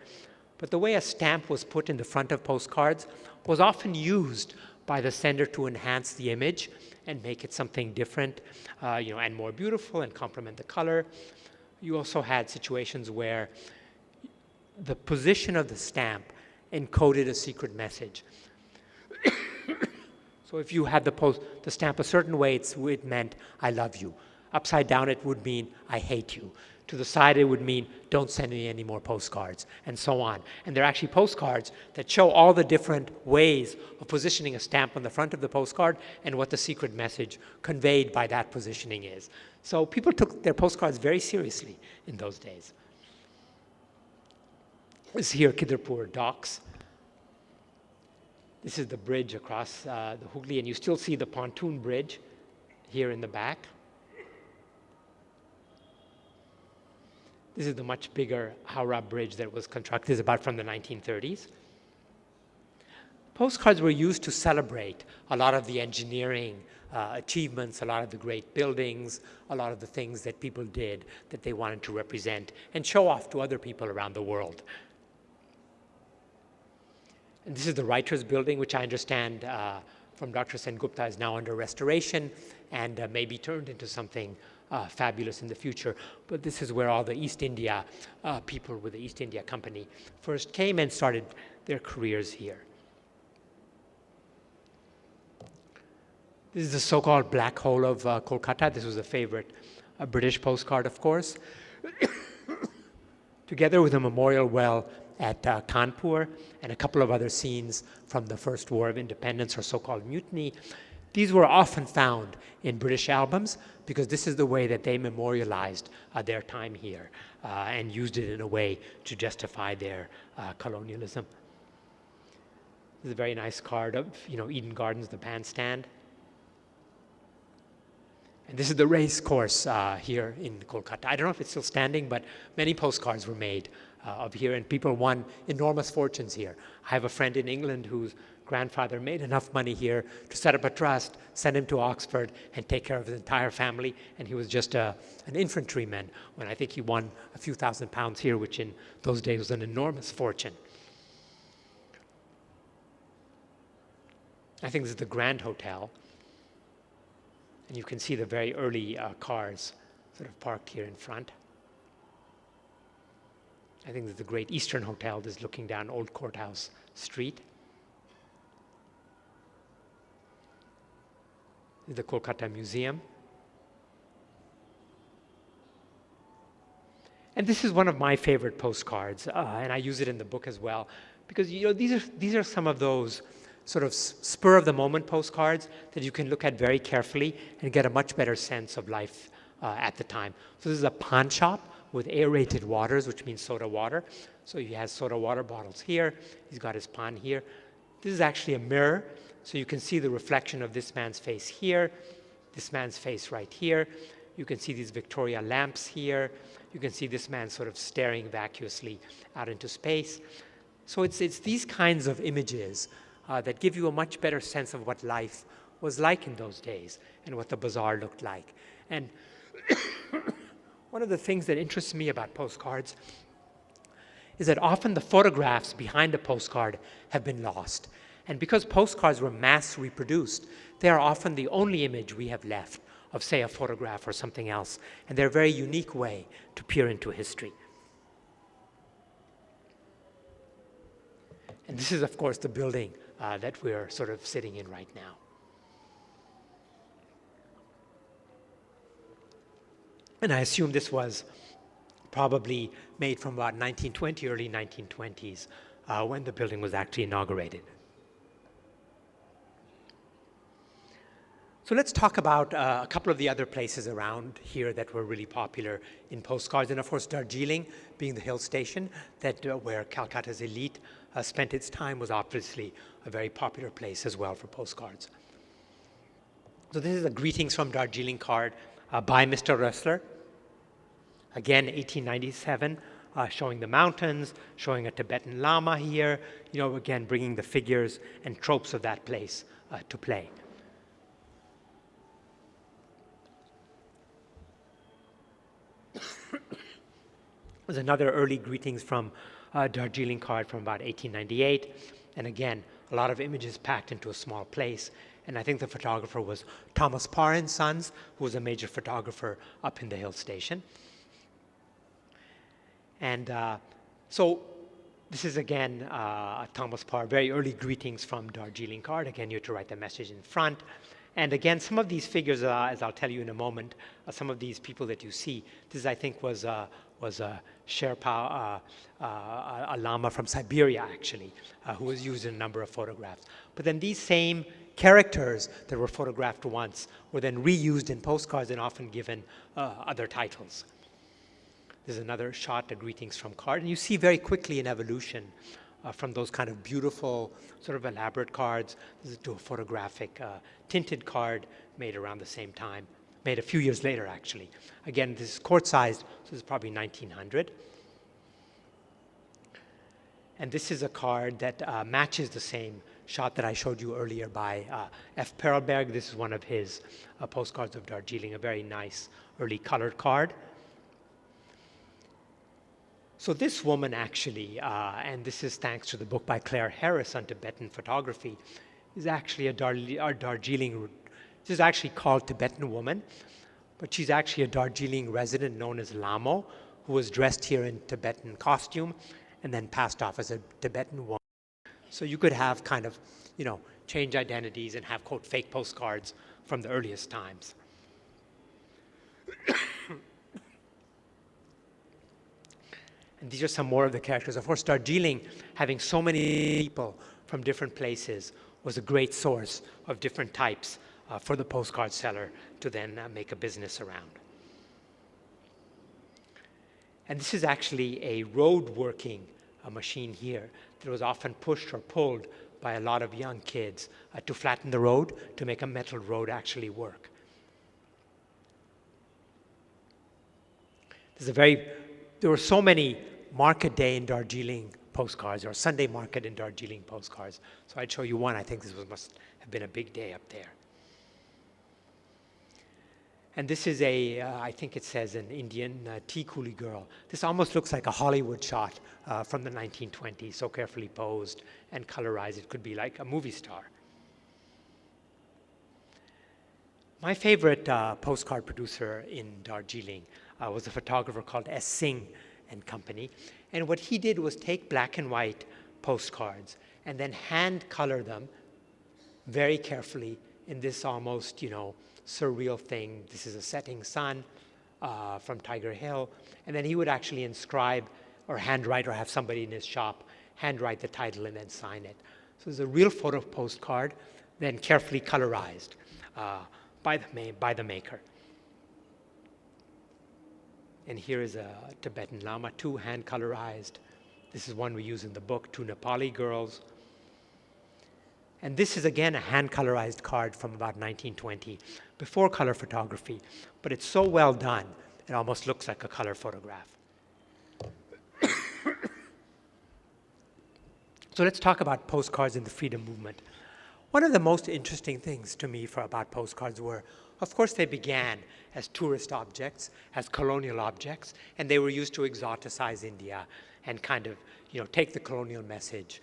But the way a stamp was put in the front of postcards was often used by the sender to enhance the image and make it something different, and more beautiful and complement the color. You also had situations where the position of the stamp encoded a secret message. So if you had the stamp a certain way, it meant, I love you. Upside down, it would mean, I hate you. To the side, it would mean, don't send me any more postcards, and so on. And there are actually postcards that show all the different ways of positioning a stamp on the front of the postcard and what the secret message conveyed by that positioning is. So people took their postcards very seriously in those days. is here Kidarpur docks. This is the bridge across the Hooghly, and you still see the pontoon bridge here in the back. This is the much bigger Howrah Bridge that was constructed. This is about from the 1930s. Postcards were used to celebrate a lot of the engineering achievements, a lot of the great buildings, a lot of the things that people did that they wanted to represent and show off to other people around the world. And this is the Writers' Building, which I understand from Dr. Sengupta is now under restoration and may be turned into something fabulous in the future. But this is where all the East India people with the East India Company first came and started their careers here. This is the so-called black hole of Kolkata. This was a favorite British postcard, of course. Together with a memorial well at Kanpur and a couple of other scenes from the First War of Independence or so-called mutiny. These were often found in British albums because this is the way that they memorialized their time here and used it in a way to justify their colonialism. This is a very nice card of Eden Gardens, the bandstand. And this is the race course here in Kolkata. I don't know if it's still standing, but many postcards were made of here, and people won enormous fortunes here. I have a friend in England whose grandfather made enough money here to set up a trust, send him to Oxford, and take care of his entire family. And he was just an infantryman when I think he won a few £1,000s here, which in those days was an enormous fortune. I think this is the Grand Hotel. And you can see the very early cars sort of parked here in front. I think that the Great Eastern Hotel is looking down Old Courthouse Street. The Kolkata Museum. And this is one of my favorite postcards, and I use it in the book as well, because these are some of those sort of spur-of-the-moment postcards that you can look at very carefully and get a much better sense of life at the time. So this is a pawn shop with aerated waters, which means soda water. So he has soda water bottles here. He's got his pawn here. This is actually a mirror, so you can see the reflection of this man's face here, this man's face right here. You can see these Victoria lamps here. You can see this man sort of staring vacuously out into space. So it's these kinds of images that give you a much better sense of what life was like in those days and what the bazaar looked like. And one of the things that interests me about postcards is that often the photographs behind a postcard have been lost. And because postcards were mass reproduced, they are often the only image we have left of, say, a photograph or something else. And they're a very unique way to peer into history. And this is, of course, the building that we're sort of sitting in right now. And I assume this was probably made from about 1920, early 1920s, when the building was actually inaugurated. So let's talk about a couple of the other places around here that were really popular in postcards. And of course, Darjeeling, being the hill station where Calcutta's elite spent its time, was obviously a very popular place as well for postcards. So this is a greetings from Darjeeling card by Mr. Ressler. Again, 1897, showing the mountains, showing a Tibetan Lama here, again, bringing the figures and tropes of that place to play. There's another early greetings from Darjeeling card from about 1898. And again, a lot of images packed into a small place. And I think the photographer was Thomas Parr and Sons, who was a major photographer up in the hill station. And so this is again Thomas Parr, very early greetings from Darjeeling card. Again, you have to write the message in front. And again, some of these figures, as I'll tell you in a moment, some of these people that you see, this I think was a Sherpa, a Lama from Siberia actually, who was used in a number of photographs. But then these same characters that were photographed once were then reused in postcards and often given other titles. There's another shot, a greetings from card. And you see very quickly an evolution from those kind of beautiful, sort of elaborate cards to a photographic tinted card made around the same time, made a few years later, actually. Again, this is quart-sized, so this is probably 1900. And this is a card that matches the same shot that I showed you earlier by F. Perelberg. This is one of his postcards of Darjeeling, a very nice early colored card. So this woman actually, and this is thanks to the book by Claire Harris on Tibetan photography, is actually a Darjeeling, this is actually called Tibetan woman, but she's actually a Darjeeling resident known as Lamo, who was dressed here in Tibetan costume and then passed off as a Tibetan woman. So you could have kind of, change identities and have, quote, fake postcards from the earliest times. And these are some more of the characters. Of course, Darjeeling, having so many people from different places, was a great source of different types for the postcard seller to then make a business around. And this is actually a road working machine here that was often pushed or pulled by a lot of young kids to flatten the road, to make a metal road actually work. There were so many market day in Darjeeling postcards, or Sunday market in Darjeeling postcards. So I'd show you one. I think this must have been a big day up there. And this is I think it says an Indian tea coolie girl. This almost looks like a Hollywood shot from the 1920s, so carefully posed and colorized. It could be like a movie star. My favorite postcard producer in Darjeeling was a photographer called S. Singh and Company. And what he did was take black and white postcards and then hand color them very carefully in this almost, surreal thing. This is a setting sun from Tiger Hill. And then he would actually inscribe or handwrite, or have somebody in his shop handwrite the title and then sign it. So it's a real photo postcard, then carefully colorized by the maker. And here is a Tibetan Lama, 2 hand colorized. This is one we use in the book, 2 Nepali girls. And this is again a hand colorized card from about 1920, before color photography, but it's so well done, it almost looks like a color photograph. So let's talk about postcards in the freedom movement. One of the most interesting things to me about postcards were, of course, they began as tourist objects, as colonial objects, and they were used to exoticize India and kind of, take the colonial message,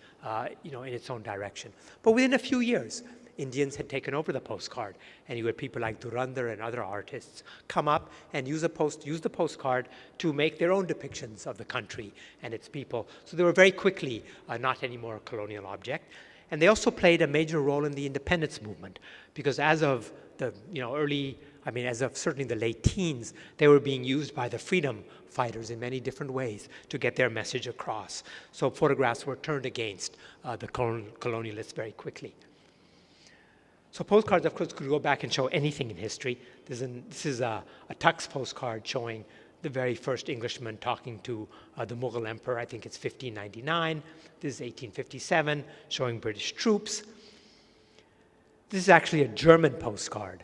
in its own direction. But within a few years, Indians had taken over the postcard, and you had people like Dhurandhar and other artists come up and use the postcard to make their own depictions of the country and its people. So they were very quickly not anymore a colonial object. And they also played a major role in the independence movement, because as of the as of certainly the late teens, they were being used by the freedom fighters in many different ways to get their message across. So photographs were turned against the colonialists very quickly. So postcards, of course, could go back and show anything in history. This is a Tux postcard showing the very first Englishman talking to the Mughal emperor. I think it's 1599. This is 1857, showing British troops. This is actually a German postcard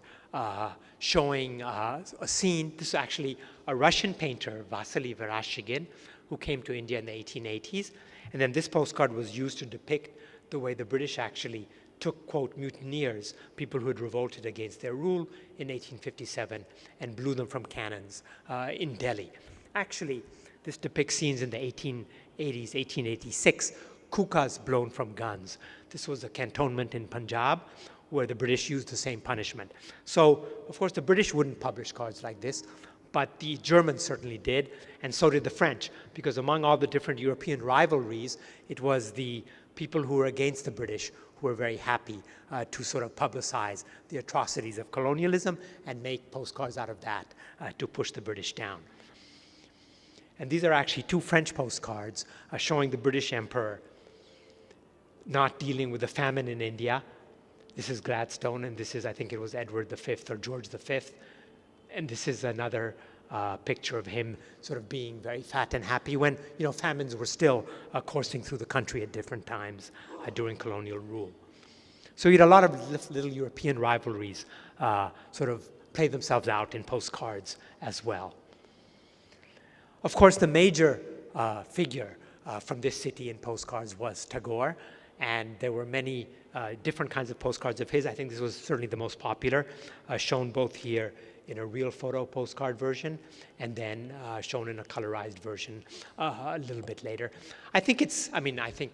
showing a scene. This is actually a Russian painter, Vasily Vereshchagin, who came to India in the 1880s. And then this postcard was used to depict the way the British actually took, quote, mutineers, people who had revolted against their rule in 1857, and blew them from cannons in Delhi. Actually, this depicts scenes in the 1880s, 1886, kukas blown from guns. This was a cantonment in Punjab where the British used the same punishment. So, of course, the British wouldn't publish cards like this, but the Germans certainly did, and so did the French, because among all the different European rivalries, it was the people who were against the British who were very happy to sort of publicize the atrocities of colonialism and make postcards out of that to push the British down. And these are actually 2 French postcards showing the British emperor not dealing with the famine in India. This is Gladstone, and this is, I think it was Edward V or George V. And this is another picture of him sort of being very fat and happy when, famines were still coursing through the country at different times during colonial rule. So you had a lot of little European rivalries sort of play themselves out in postcards as well. Of course, the major figure from this city in postcards was Tagore, and there were many different kinds of postcards of his. I think this was certainly the most popular, shown both here in a real photo postcard version and then shown in a colorized version a little bit later. I think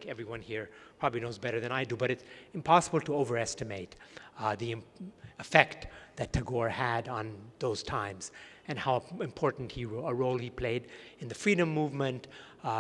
everyone here probably knows better than I do, but it's impossible to overestimate the effect that Tagore had on those times and how important a role he played in the freedom movement,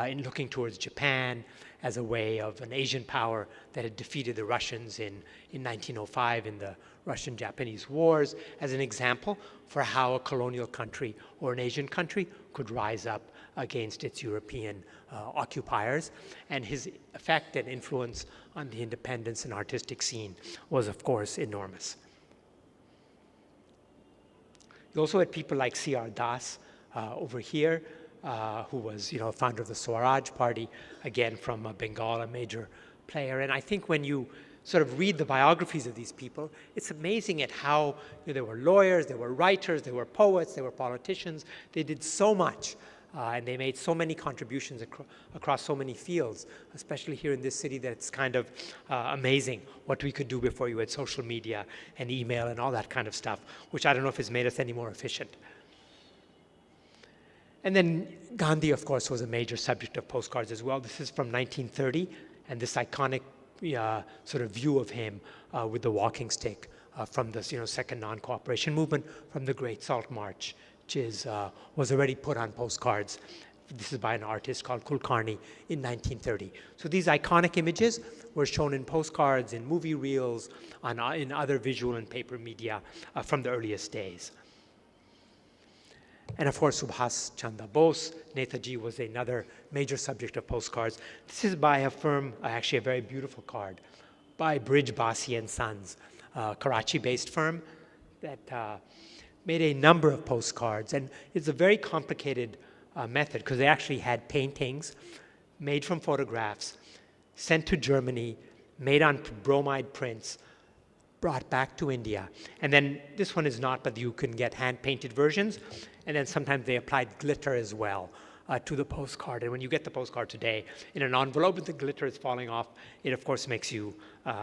in looking towards Japan as a way of an Asian power that had defeated the Russians in 1905 in the Russian-Japanese wars, as an example for how a colonial country or an Asian country could rise up against its European occupiers. And his effect and influence on the independence and artistic scene was, of course, enormous. You also had people like C.R. Das over here, who was, founder of the Swaraj Party, again from Bengal, a major player. And I think when you sort of read the biographies of these people, it's amazing at how there were lawyers, there were writers, there were poets, there were politicians. They did so much, and they made so many contributions across so many fields, especially here in this city, that it's kind of amazing what we could do before you had social media and email and all that kind of stuff, which I don't know if has made us any more efficient. And then Gandhi, of course, was a major subject of postcards as well. This is from 1930, and this iconic sort of view of him with the walking stick from the second non-cooperation movement from the Great Salt March, which was already put on postcards. This is by an artist called Kulkarni in 1930. So these iconic images were shown in postcards, in movie reels, in other visual and paper media from the earliest days. And of course, Subhas Chandra Bose, Netaji, was another major subject of postcards. This is by a firm, actually a very beautiful card, by Bridge Basi and Sons, a Karachi-based firm that made a number of postcards. And it's a very complicated method because they actually had paintings made from photographs, sent to Germany, made on bromide prints, brought back to India. And then this one is not, but you can get hand-painted versions. And then sometimes they applied glitter as well to the postcard. And when you get the postcard today in an envelope and the glitter is falling off, it of course makes you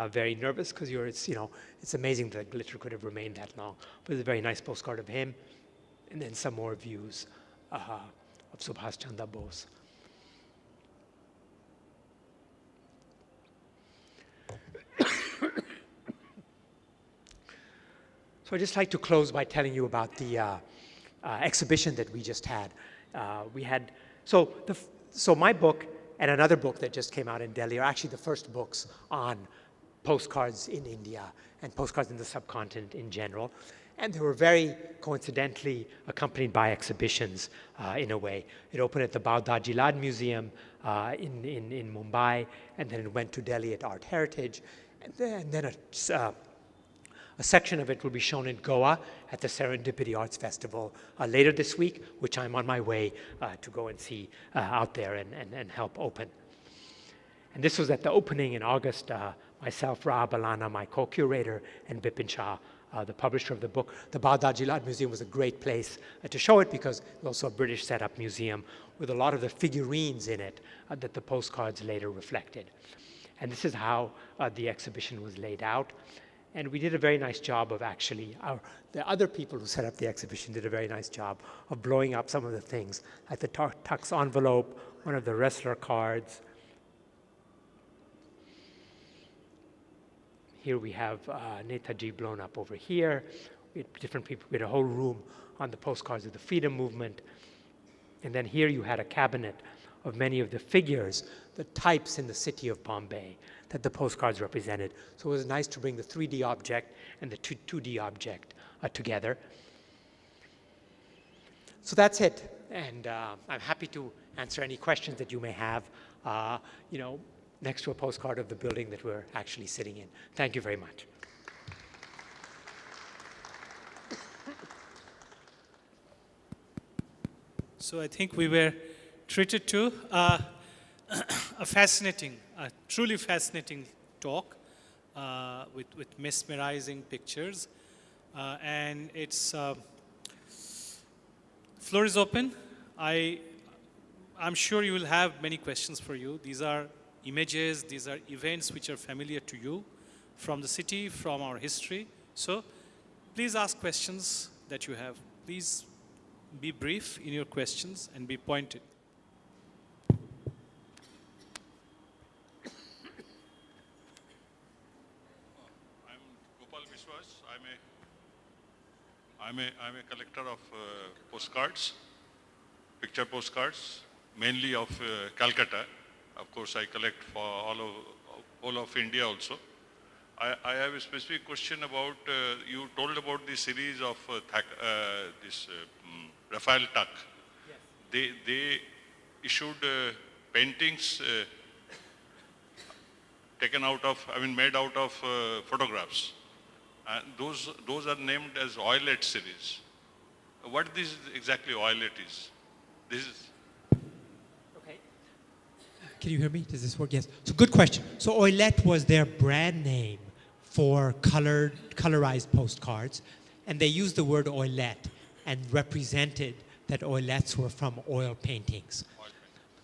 very nervous because it's amazing that glitter could have remained that long. But it's a very nice postcard of him. And then some more views of Subhas Chandra Bose. So I'd just like to close by telling you about the exhibition that we just had. So my book and another book that just came out in Delhi are actually the first books on postcards in India and postcards in the subcontinent in general. And they were very coincidentally accompanied by exhibitions in a way. It opened at the Darjeeling Museum in Mumbai, and then it went to Delhi at Art Heritage, and then a section of it will be shown in Goa at the Serendipity Arts Festival later this week, which I'm on my way to go and see out there and help open. And this was at the opening in August. Myself, Ra Balana, my co-curator, and Bipin Shah, the publisher of the book. The Darjeeling Museum was a great place to show it because it was also a British set-up museum with a lot of the figurines in it that the postcards later reflected. And this is how the exhibition was laid out. And we did a very nice job of actually, the other people who set up the exhibition did a very nice job of blowing up some of the things, like the Tux envelope, one of the wrestler cards. Here we have Netaji blown up over here. We had different people, we had a whole room on the postcards of the freedom movement. And then here you had a cabinet of many of the figures, the types in the city of Bombay that the postcards represented. So it was nice to bring the 3D object and the 2D object together. So that's it. And I'm happy to answer any questions that you may have, next to a postcard of the building that we're actually sitting in. Thank you very much. So I think we were treated to a fascinating, a truly fascinating talk with mesmerizing pictures. And it's, floor is open. I'm sure you will have many questions for you. These are images, these are events which are familiar to you from the city, from our history. So please ask questions that you have. Please be brief in your questions and be pointed. I'm Gopal Biswas. I'm a collector of postcards, picture postcards, mainly of Calcutta. Of course, I collect for all of India also. I have a specific question about, you told about the series of Raphael Tuck. Yes. They issued paintings made out of photographs. And those are named as oilette series. What this exactly oilette is? This is. Okay. Can you hear me? Does this work? Yes. So good question. So oilette was their brand name for colorized postcards, and they used the word oilette and represented that oilettes were from oil paintings.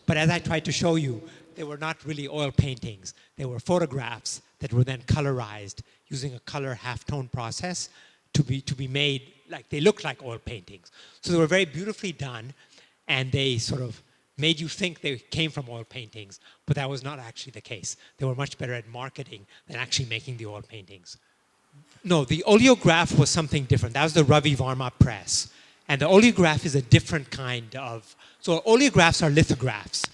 But as I tried to show you, they were not really oil paintings. They were photographs that were then colorized using a color halftone process to be made like they looked like oil paintings. So they were very beautifully done, and they sort of made you think they came from oil paintings, but that was not actually the case. They were much better at marketing than actually making the oil paintings. No, the oleograph was something different. That was the Ravi Varma press. And the oleograph is a different kind of, so oleographs are lithographs.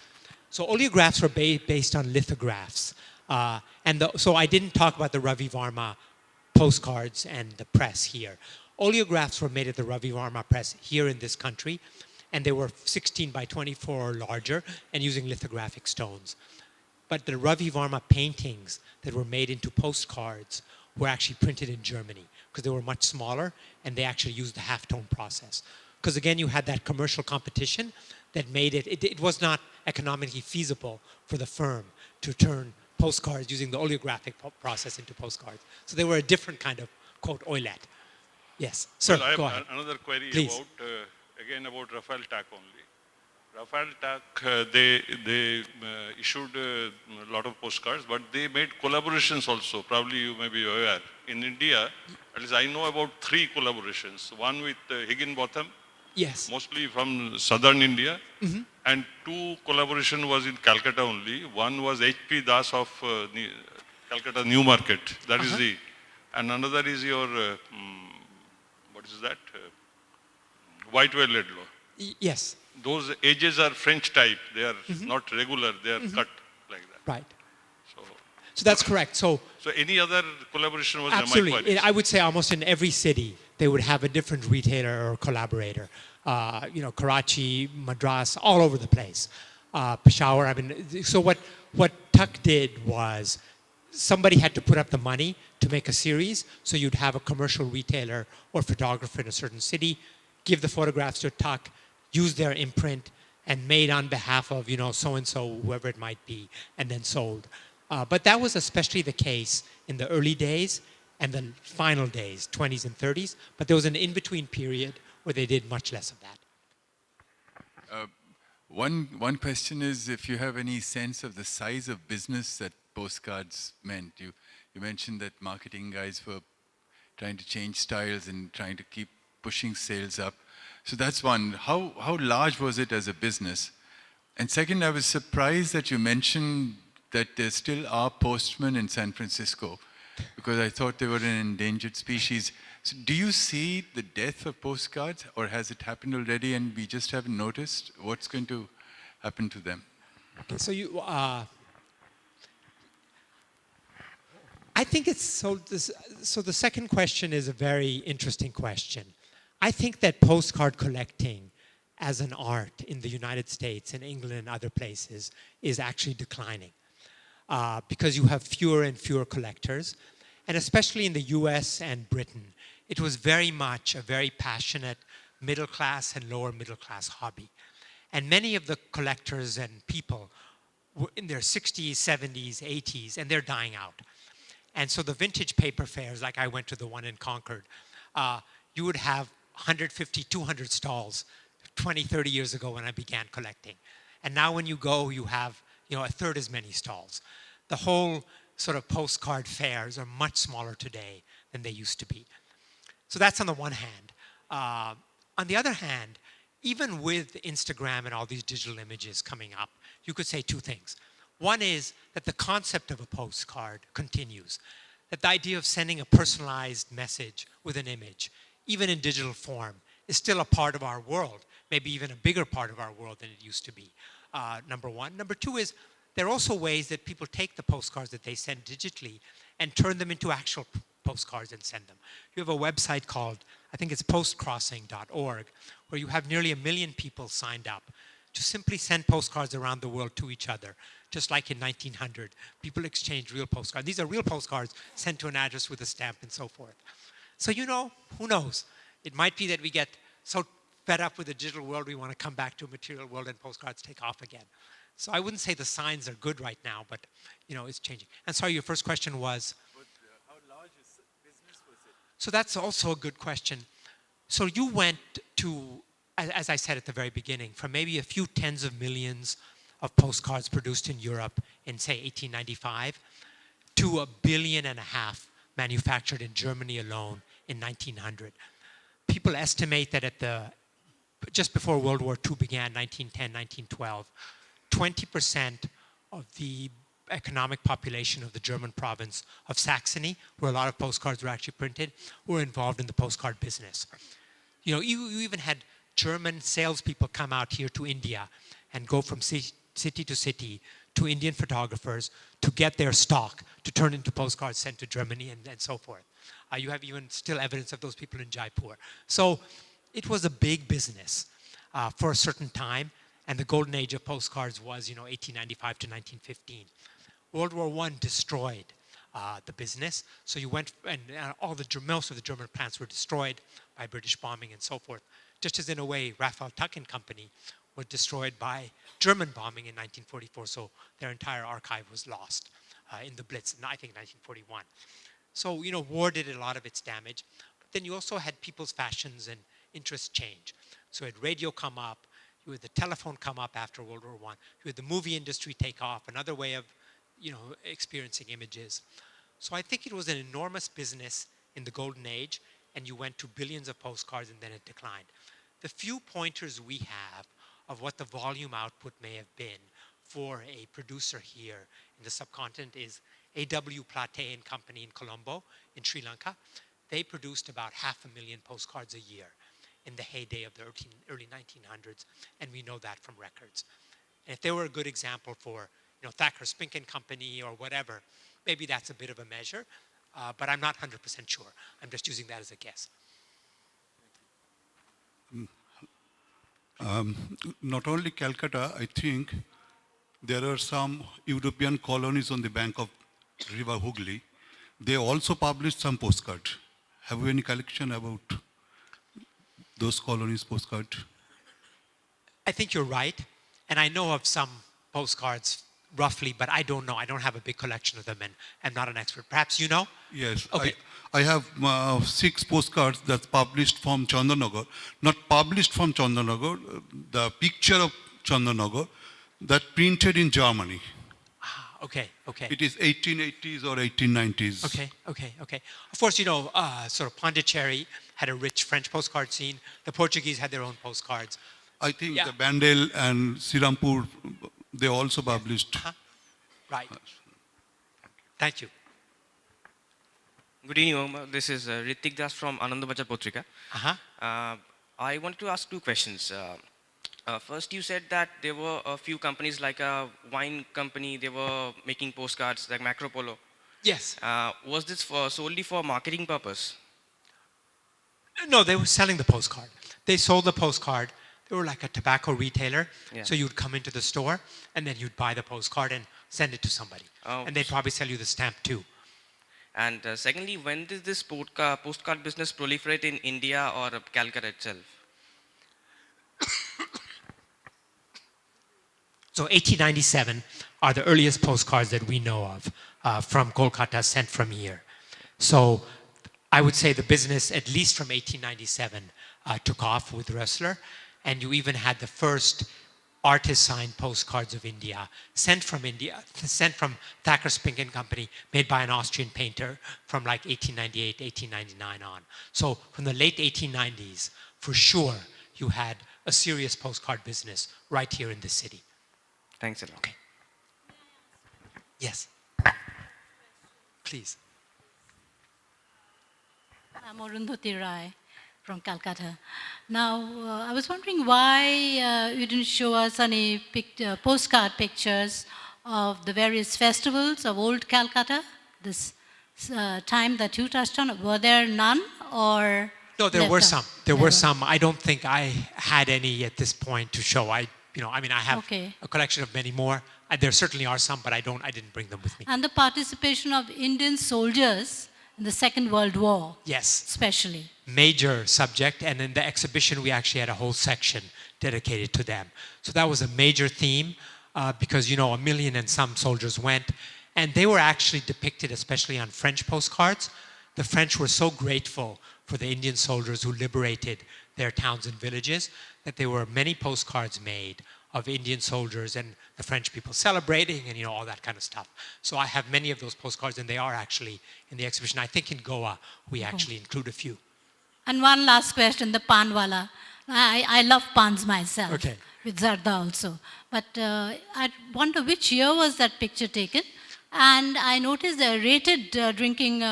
So oleographs are based on lithographs. So I didn't talk about the Ravi Varma postcards and the press here. Oleographs were made at the Ravi Varma press here in this country, and they were 16 by 24 or larger and using lithographic stones. But the Ravi Varma paintings that were made into postcards were actually printed in Germany because they were much smaller and they actually used the halftone process. Because again, you had that commercial competition that made it was not economically feasible for the firm to turn postcards using the oleographic process into postcards. So they were a different kind of, quote, oilette. Yes, sir, well, go ahead. Another query Please. About Raphael Tuck only. Raphael Tuck, they issued a lot of postcards, but they made collaborations also. Probably you may be aware. In India, at least I know about 3 collaborations. One with Higginbotham, Yes. mostly from southern India, and 2 collaboration was in Calcutta only. One was H.P. Das of Calcutta New Market. That is the, and another is your, what is that? White Whale Ledlow. Yes. Those edges are French type. They are not regular. They are cut like that. Right. So that's correct. So any other collaboration was absolutely. I would say almost in every city they would have a different retailer or collaborator. Karachi, Madras, all over the place. Peshawar. I mean, so what Tuck did was somebody had to put up the money to make a series. So you'd have a commercial retailer or photographer in a certain city, give the photographs to Tuck, use their imprint, and made on behalf of, so-and-so, whoever it might be, and then sold. But that was especially the case in the early days and the final days, 20s and 30s. But there was an in-between period where they did much less of that. One question is if you have any sense of the size of business that postcards meant. You mentioned that marketing guys were trying to change styles and trying to keep pushing sales up. So that's one. How large was it as a business? And second, I was surprised that you mentioned that there still are postmen in San Francisco, because I thought they were an endangered species. So do you see the death of postcards, or has it happened already and we just haven't noticed? What's going to happen to them? Okay, so I think it's so the second question is a very interesting question. I think that postcard collecting as an art in the United States and England and other places is actually declining because you have fewer and fewer collectors. And especially in the US and Britain, it was very much a very passionate middle class and lower middle class hobby. And many of the collectors and people were in their 60s, 70s, 80s, and they're dying out. And so the vintage paper fairs, like I went to the one in Concord, you would have 150, 200 stalls 20, 30 years ago when I began collecting. And now when you go, you have a third as many stalls. The whole sort of postcard fairs are much smaller today than they used to be. So that's on the one hand. On the other hand, even with Instagram and all these digital images coming up, you could say two things. One is that the concept of a postcard continues. That the idea of sending a personalized message with an image, even in digital form, is still a part of our world, maybe even a bigger part of our world than it used to be, number one. Number two is there are also ways that people take the postcards that they send digitally and turn them into actual postcards and send them. You have a website called, I think it's postcrossing.org, where you have nearly 1 million people signed up to simply send postcards around the world to each other, just like in 1900. People exchanged real postcards. These are real postcards sent to an address with a stamp and so forth. So who knows? It might be that we get so fed up with the digital world we want to come back to a material world and postcards take off again. So I wouldn't say the signs are good right now, but it's changing. And sorry, your first question was? How large a business was it? So that's also a good question. So you went to, as I said at the very beginning, from maybe a few tens of millions of postcards produced in Europe in, say, 1895 to 1.5 billion manufactured in Germany alone in 1900. People estimate that just before World War II began, 1910, 1912, 20% of the economic population of the German province of Saxony, where a lot of postcards were actually printed, were involved in the postcard business. You even had German salespeople come out here to India and go from city to city to Indian photographers to get their stock to turn into postcards sent to Germany and so forth. You have even still evidence of those people in Jaipur. So it was a big business for a certain time, and the golden age of postcards was 1895 to 1915. World War I destroyed the business, so you went, and most of the German plants were destroyed by British bombing and so forth. Just as in a way, Raphael Tuck and Company was destroyed by German bombing in 1944, so their entire archive was lost in the Blitz, I think 1941. So, war did a lot of its damage, but then you also had people's fashions and interests change. So you had radio come up, you had the telephone come up after World War I, you had the movie industry take off, another way of, experiencing images. So I think it was an enormous business in the golden age, and you went to billions of postcards and then it declined. The few pointers we have of what the volume output may have been for a producer here in the subcontinent is A.W. Plate and Company in Colombo in Sri Lanka. They produced about 500,000 postcards a year in the heyday of the early 1900s, and we know that from records. And if they were a good example for Thacker Spink and Company or whatever, maybe that's a bit of a measure, but I'm not 100% sure. I'm just using that as a guess. Not only Calcutta, I think there are some European colonies on the bank of River Hooghly. They also published some postcards. Have you any collection about those colonies' postcards? I think you're right, and I know of some postcards roughly, but I don't know. I don't have a big collection of them, and I'm not an expert. Perhaps you know? Yes. Okay. I have 6 postcards that's published from Chandanagar. Not published from Chandanagar, the picture of Chandanagar that printed in Germany. Okay. It is 1880s or 1890s. Okay. Of course, sort of Pondicherry had a rich French postcard scene. The Portuguese had their own postcards. I think Yeah. the Bandel and Sirampur, they also published. Right. Thank you. Good evening, Omar. This is Ritik Das from Anandabachar Potrika. I wanted to ask 2 questions. First, you said that there were a few companies like a wine company, they were making postcards like Macropolo. Yes. Was this solely for marketing purpose? No, they were selling the postcard. They sold the postcard. They were like a tobacco retailer. Yeah. So you'd come into the store and then you'd buy the postcard and send it to somebody. Oh. And they'd probably sell you the stamp too. And secondly, when did this postcard business proliferate in India or Calcutta itself? So 1897 are the earliest postcards that we know of from Kolkata sent from here. So I would say the business, at least from 1897, took off with Rössler, and you even had the first artist-signed postcards of India, sent from Thacker Spink and Company, made by an Austrian painter from like 1898, 1899 on. So from the late 1890s, for sure, you had a serious postcard business right here in the city. Thanks a lot. Okay. Yes. Please. I'm Arundhati Rai from Calcutta. Now, I was wondering why you didn't show us any postcard pictures of the various festivals of old Calcutta, this time that you touched on. Were there none or? No, there were some. There were some. I don't think I had any at this point to show. I have a collection of many more. There certainly are some, but I didn't bring them with me. And the participation of Indian soldiers in the Second World War. Yes. Especially. Major subject, and in the exhibition we actually had a whole section dedicated to them. So that was a major theme because, 1 million and some soldiers went, and they were actually depicted especially on French postcards. The French were so grateful for the Indian soldiers who liberated their towns and villages that there were many postcards made of Indian soldiers and the French people celebrating and all that kind of stuff. So I have many of those postcards, and they are actually in the exhibition. I think in Goa we actually include a few. And one last question, the panwala. I love pans myself, with Zarda also. But I wonder which year was that picture taken? And I noticed the rated drinking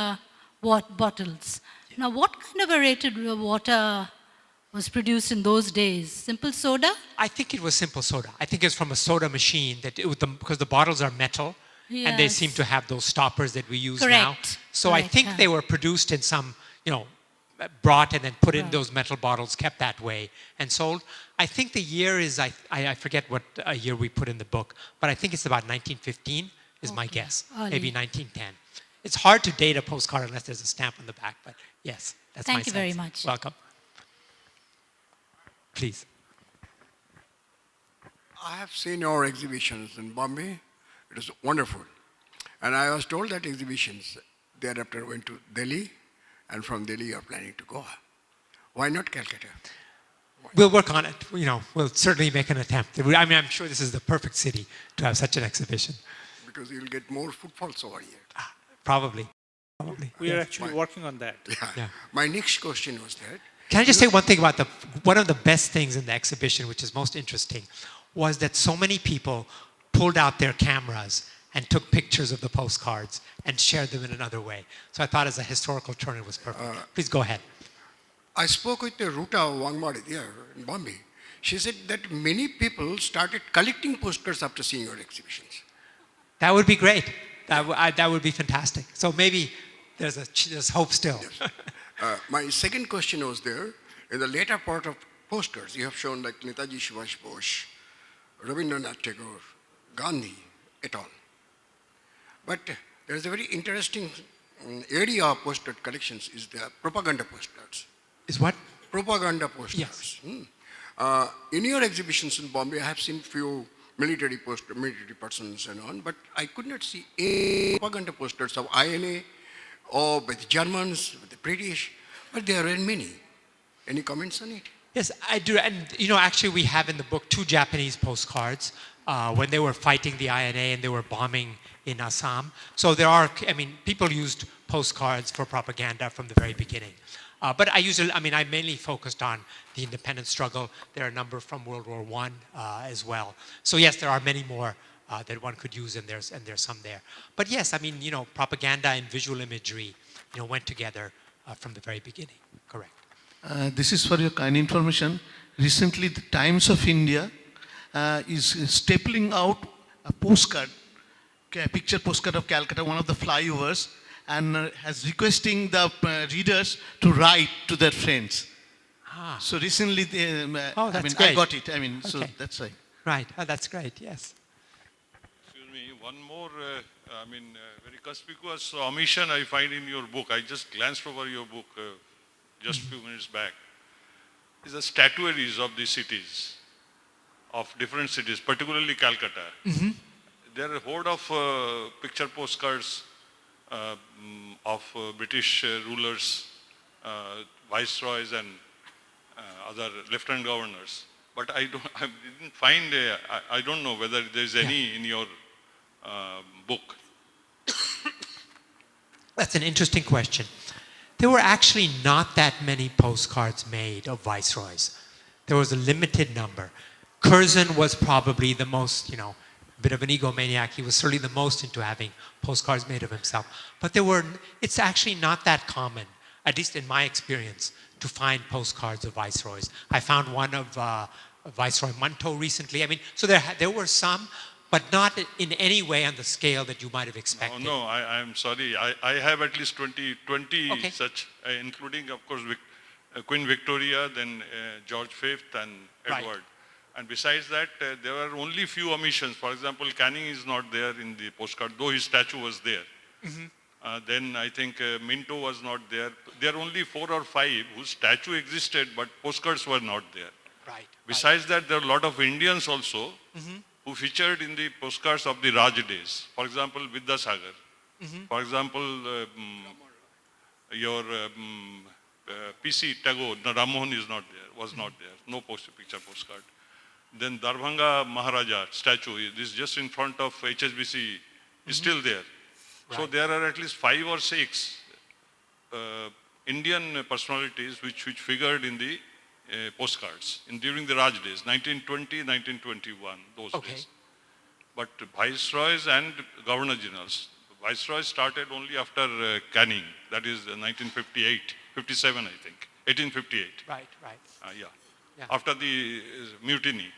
bottles. Now, what kind of a rated water was produced in those days? Simple soda? I think it was simple soda. I think it's from a soda machine because the bottles are metal, and they seem to have those stoppers that we use now. So I think they were produced in some, brought and then put in those metal bottles, kept that way, and sold. I think the year is, I forget what year we put in the book, but I think it's about 1915 is my guess. Maybe 1910. It's hard to date a postcard unless there's a stamp on the back, but yes, that's my sense. Thank you very much. Welcome. Please. I have seen your exhibitions in Bombay. It is wonderful. And I was told that exhibitions thereafter went to Delhi, and from Delhi you are planning to Goa. Why not Calcutta? We'll work on it. We'll certainly make an attempt. I'm sure this is the perfect city to have such an exhibition. Because you'll get more footfalls over here. Probably. We are actually working on that. Yeah. My next question was that. Can I just say one thing about one of the best things in the exhibition, which is most interesting, was that so many people pulled out their cameras and took pictures of the postcards and shared them in another way. So I thought as a historical turn it was perfect. Please go ahead. I spoke with Ruta Wangmade there in Bombay. She said that many people started collecting postcards after seeing your exhibitions. That would be great. That would be fantastic. So maybe there's hope still. Yes. My second question was there, in the later part of postcards, you have shown like Netaji Subhash Bose, Rabindranath Tagore, Gandhi, et al. But there is a very interesting area of postcard collections is the propaganda postcards. Is what? Propaganda postcards. Yes. In your exhibitions in Bombay, I have seen few military persons and on, but I could not see any propaganda postcards of INA or with the Germans, with the British, but there are many. Any comments on it? Yes, I do. And, actually we have in the book 2 Japanese postcards when they were fighting the INA and they were bombing in Assam. So there are, people used postcards for propaganda from the very beginning. But I mainly focused on the independence struggle. There are a number from World War I as well. So yes, there are many more that one could use, and there's some there. But yes, propaganda and visual imagery, went together from the very beginning. Correct. This is for your kind information. Recently, the Times of India is stapling out a postcard, a picture postcard of Calcutta, one of the flyovers, and has requesting the readers to write to their friends. So recently, I got it. So that's right. Right. Oh, that's great. Yes. Excuse me. One more, very conspicuous omission I find in your book. I just glanced over your book just a few minutes back. Is the statuaries of the cities of different cities, particularly Calcutta. There are a horde of picture postcards of British rulers, viceroys and other lieutenant governors. But I didn't find, I don't know whether there's any in your book. That's an interesting question. There were actually not that many postcards made of viceroys. There was a limited number. Curzon was probably the most, a bit of an egomaniac. He was certainly the most into having postcards made of himself. But it's actually not that common, at least in my experience, to find postcards of viceroys. I found one of Viceroy Manto recently. So there were some, but not in any way on the scale that you might have expected. No, I'm sorry. I have at least 20 such, including, of course, Queen Victoria, then George V and Edward. Right. And besides that, there are only few omissions. For example, Canning is not there in the postcard, though his statue was there. Then I think Minto was not there. There are only 4 or 5 whose statue existed, but postcards were not there. Right. Besides that, there are a lot of Indians also who featured in the postcards of the Raj days. For example, Vidyasagar. For example, your P.C. Tagore, Rammohan is not there, was not there. No picture postcard. Then Darbhanga Maharaja statue, this is just in front of HSBC, is still there. Right. So there are at least 5 or 6 Indian personalities which figured in the postcards during the Raj days, 1920, 1921, those days. But viceroys and governor generals, viceroys started only after Canning, that is 1958, 57 I think, 1858. Right. Yeah. After the mutiny.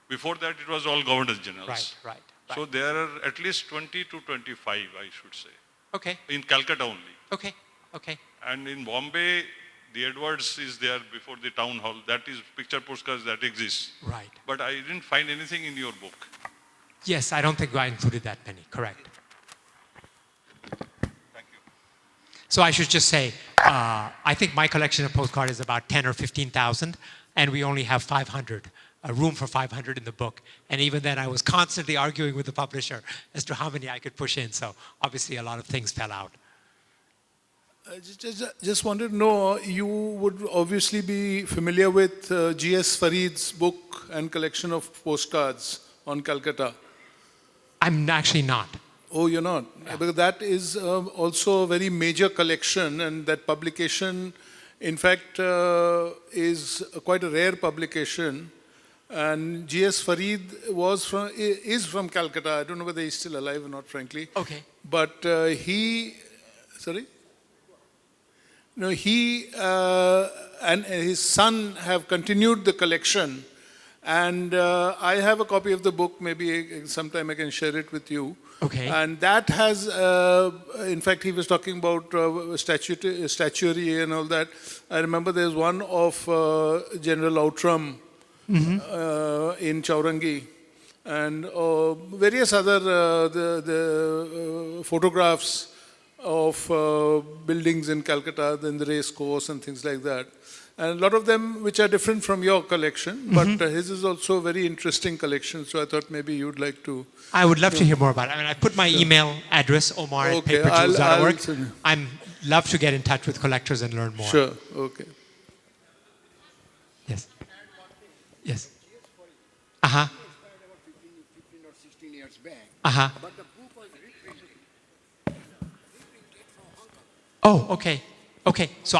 Before that it was all governor generals. Right. So there are at least 20 to 25, I should say. Okay. In Calcutta only. Okay. And in Bombay, the Edwards is there before the town hall. That is picture postcards that exists. Right. But I didn't find anything in your book. Yes, I don't think I included that many. Correct. Thank you. So I should just say, I think my collection of postcards is about 10 or 15,000, and we only have 500. A room for 500 in the book. And even then I was constantly arguing with the publisher as to how many I could push in. So obviously a lot of things fell out. I just wanted to know, you would obviously be familiar with G.S. Farid's book and collection of postcards on Calcutta. I'm actually not. Oh, you're not? Yeah. Because that is also a very major collection, and that publication, in fact, is quite a rare publication. And G.S. Farid is from Calcutta. I don't know whether he's still alive or not, frankly. Okay. But he and his son have continued the collection. And I have a copy of the book. Maybe sometime I can share it with you. Okay. And that has, in fact, he was talking about statuary and all that. I remember there's one of General Outram. In Chaurangi, and various other the photographs of buildings in Calcutta, then the race course and things like that. And a lot of them which are different from your collection, but his is also a very interesting collection, so I thought maybe you'd like to... I would love to hear more about it. I put my email address, omar@paperjewels.org. I'm love to get in touch with collectors and learn more. Sure, okay. Yes. About 15 or 16 years back. But the book was reprinted from Hong Kong. Oh, okay. So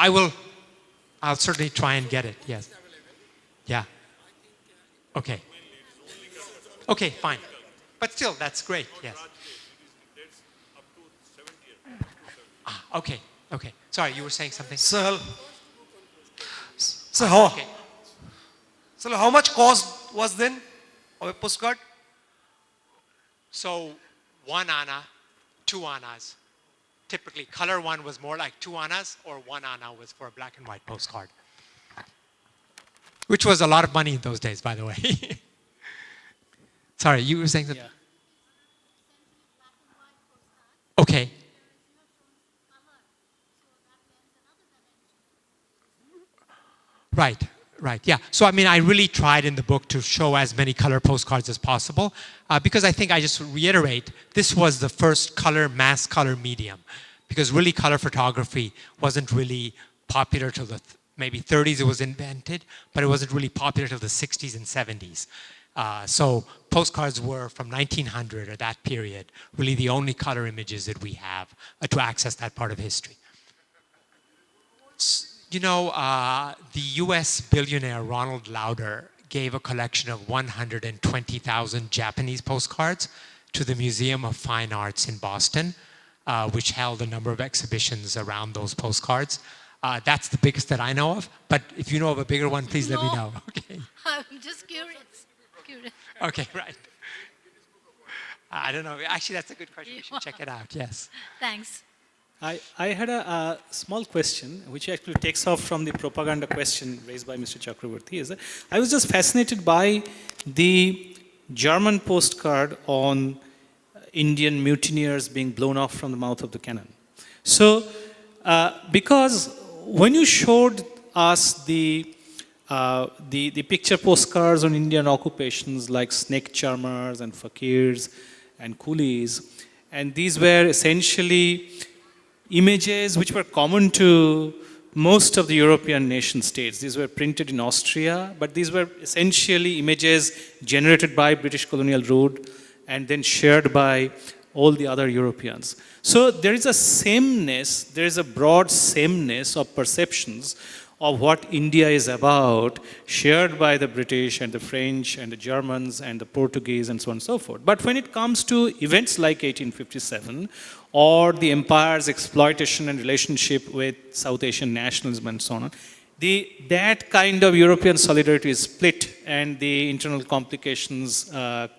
I'll certainly try and get it. Yes. Yeah. Okay. Okay, fine. But still, that's great. Yes. Okay. Sorry, you were saying something? So how much cost was then of a postcard? So 1 anna, 2 annas. Typically, color one was more like 2 annas, or 1 anna was for a black and white postcard. Which was a lot of money in those days, by the way. Sorry, you were saying something? Yeah. Okay. Right, yeah. So, I mean, I really tried in the book to show as many color postcards as possible because I think I just reiterate, this was the first mass color medium, because really color photography wasn't really popular till the maybe 30s it was invented, but it wasn't really popular till the 60s and 70s. So postcards were from 1900 or that period, really the only color images that we have to access that part of history. You know, the US billionaire Ronald Lauder gave a collection of 120,000 Japanese postcards to the Museum of Fine Arts in Boston, which held a number of exhibitions around those postcards. That's the biggest that I know of, but if you know of a bigger one, please let me know. Okay. I'm just curious. Okay, right. I don't know. Actually, that's a good question. We should check it out. Yes. Thanks. I had a small question, which actually takes off from the propaganda question raised by Mr. Chakraborty. Is that I was just fascinated by the German postcard on Indian mutineers being blown off from the mouth of the cannon. So, because when you showed us the picture postcards on Indian occupations like snake charmers and fakirs and coolies, and these were essentially images which were common to most of the European nation states. These were printed in Austria, but these were essentially images generated by British colonial rule and then shared by all the other Europeans. So there is a sameness, there is a broad sameness of perceptions of what India is about, shared by the British and the French and the Germans and the Portuguese and so on and so forth. But when it comes to events like 1857 or the empire's exploitation and relationship with South Asian nationalism and so on, that kind of European solidarity is split and the internal complications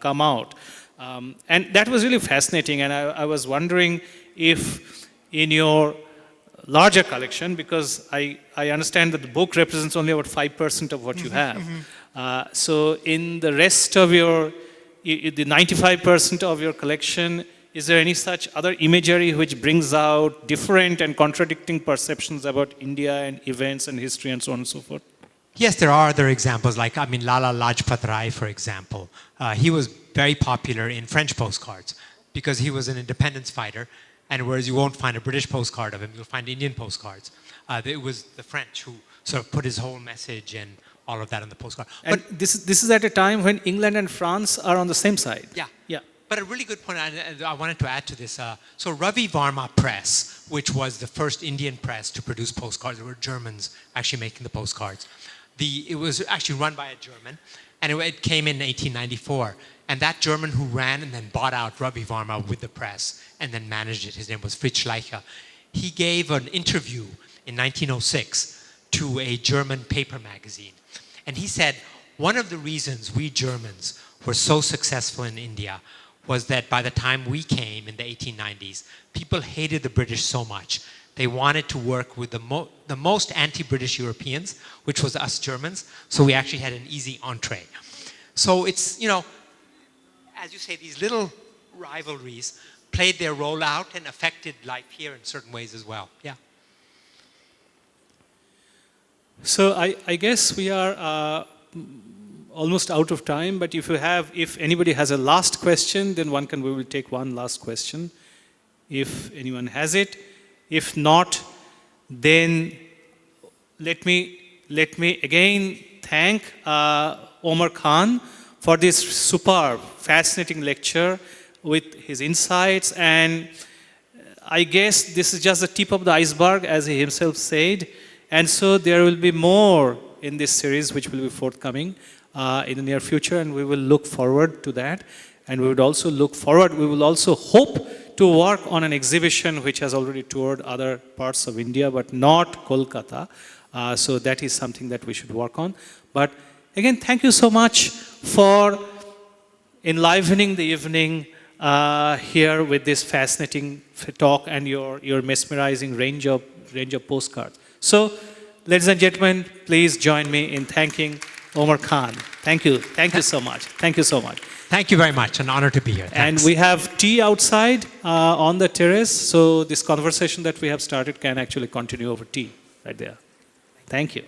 come out. And that was really fascinating, and I was wondering if in your larger collection, because I understand that the book represents only about 5% of what you have. So in the rest of the 95% of your collection, is there any such other imagery which brings out different and contradicting perceptions about India and events and history and so on and so forth? Yes, there are other examples, like, I mean, Lala Lajpat Rai, for example. He was very popular in French postcards because he was an independence fighter, and whereas you won't find a British postcard of him, you'll find Indian postcards. It was the French who sort of put his whole message and all of that on the postcard. And but this is at a time when England and France are on the same side. Yeah. Yeah. But a really good point, I wanted to add to this. So Ravi Varma Press, which was the first Indian press to produce postcards, there were Germans actually making the postcards. It was actually run by a German, and it came in 1894. And that German who ran and then bought out Ravi Varma with the press and then managed it, his name was Fritz Schleicher. He gave an interview in 1906 to a German paper magazine. And he said, one of the reasons we Germans were so successful in India was that by the time we came in the 1890s, people hated the British so much. They wanted to work with the most anti-British Europeans, which was us Germans, so we actually had an easy entree. So it's, you know, as you say, these little rivalries played their role out and affected life here in certain ways as well. Yeah. So I guess we are almost out of time, but if anybody has a last question, then we will take one last question, if anyone has it. If not, then let me again thank Omar Khan for this superb, fascinating lecture with his insights. And I guess this is just the tip of the iceberg, as he himself said. And so there will be more in this series which will be forthcoming in the near future, and we will look forward to that. And we will also hope to work on an exhibition which has already toured other parts of India, but not Kolkata. So that is something that we should work on. But again, thank you so much for enlivening the evening here with this fascinating talk and your mesmerizing range of postcards. So, ladies and gentlemen, please join me in thanking Omar Khan. Thank you. Thank you so much. Thank you so much. Thank you very much. An honor to be here. Thanks. And we have tea outside on the terrace, so this conversation that we have started can actually continue over tea right there. Thank you.